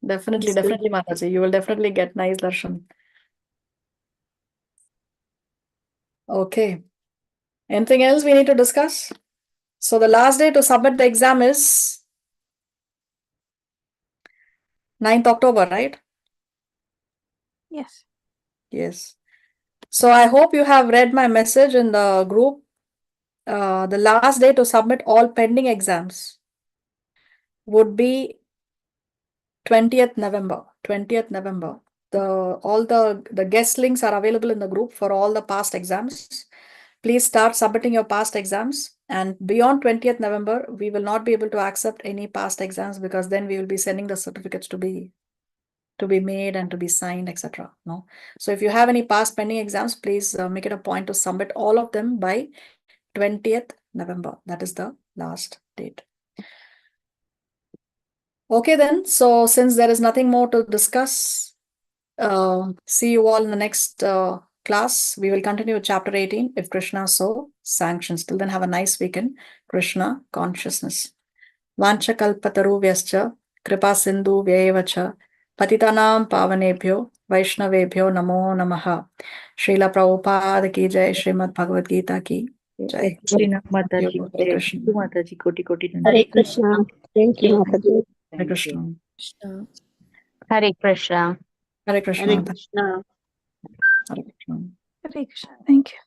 Definitely, definitely, Mataji. You will definitely get nice darshan. Okay. Anything else we need to discuss? So the last day to submit the exam is 9th October, right? Yes. Yes. So I hope you have read my message in the group. The last day to submit all pending exams would be 20th November. 20th November. All the guest links are available in the group for all the past exams. Please start submitting your past exams, and beyond 20th November, we will not be able to accept any past exams, because then we will be sending the certificates to be made and to be signed, etc. No. So if you have any past pending exams, please make it a point to submit all of them by 20th November. That is the last date. Okay then, so since there is nothing more to discuss, see you all in the next class. We will continue with chapter 18, if Krishna so sanctions. Till then, have a nice weekend. Krishna consciousness. Vancha kalpataruvhyascha kripa sindhu vyayevacha patitanam pavanebhyo vaishnavebhyo namo namaha. Srila Prabhupada ki jai, Srimad Bhagavad Gita ki jai. माता जी Hare Krishna. माता जी कोटि कोटि Hare Krishna. Thank you, Mataji. Hare Krishna. Krishna. Hare Krishna. Hare Krishna. Hare Krishna. Hare Krishna. Hare Krishna. Thank you.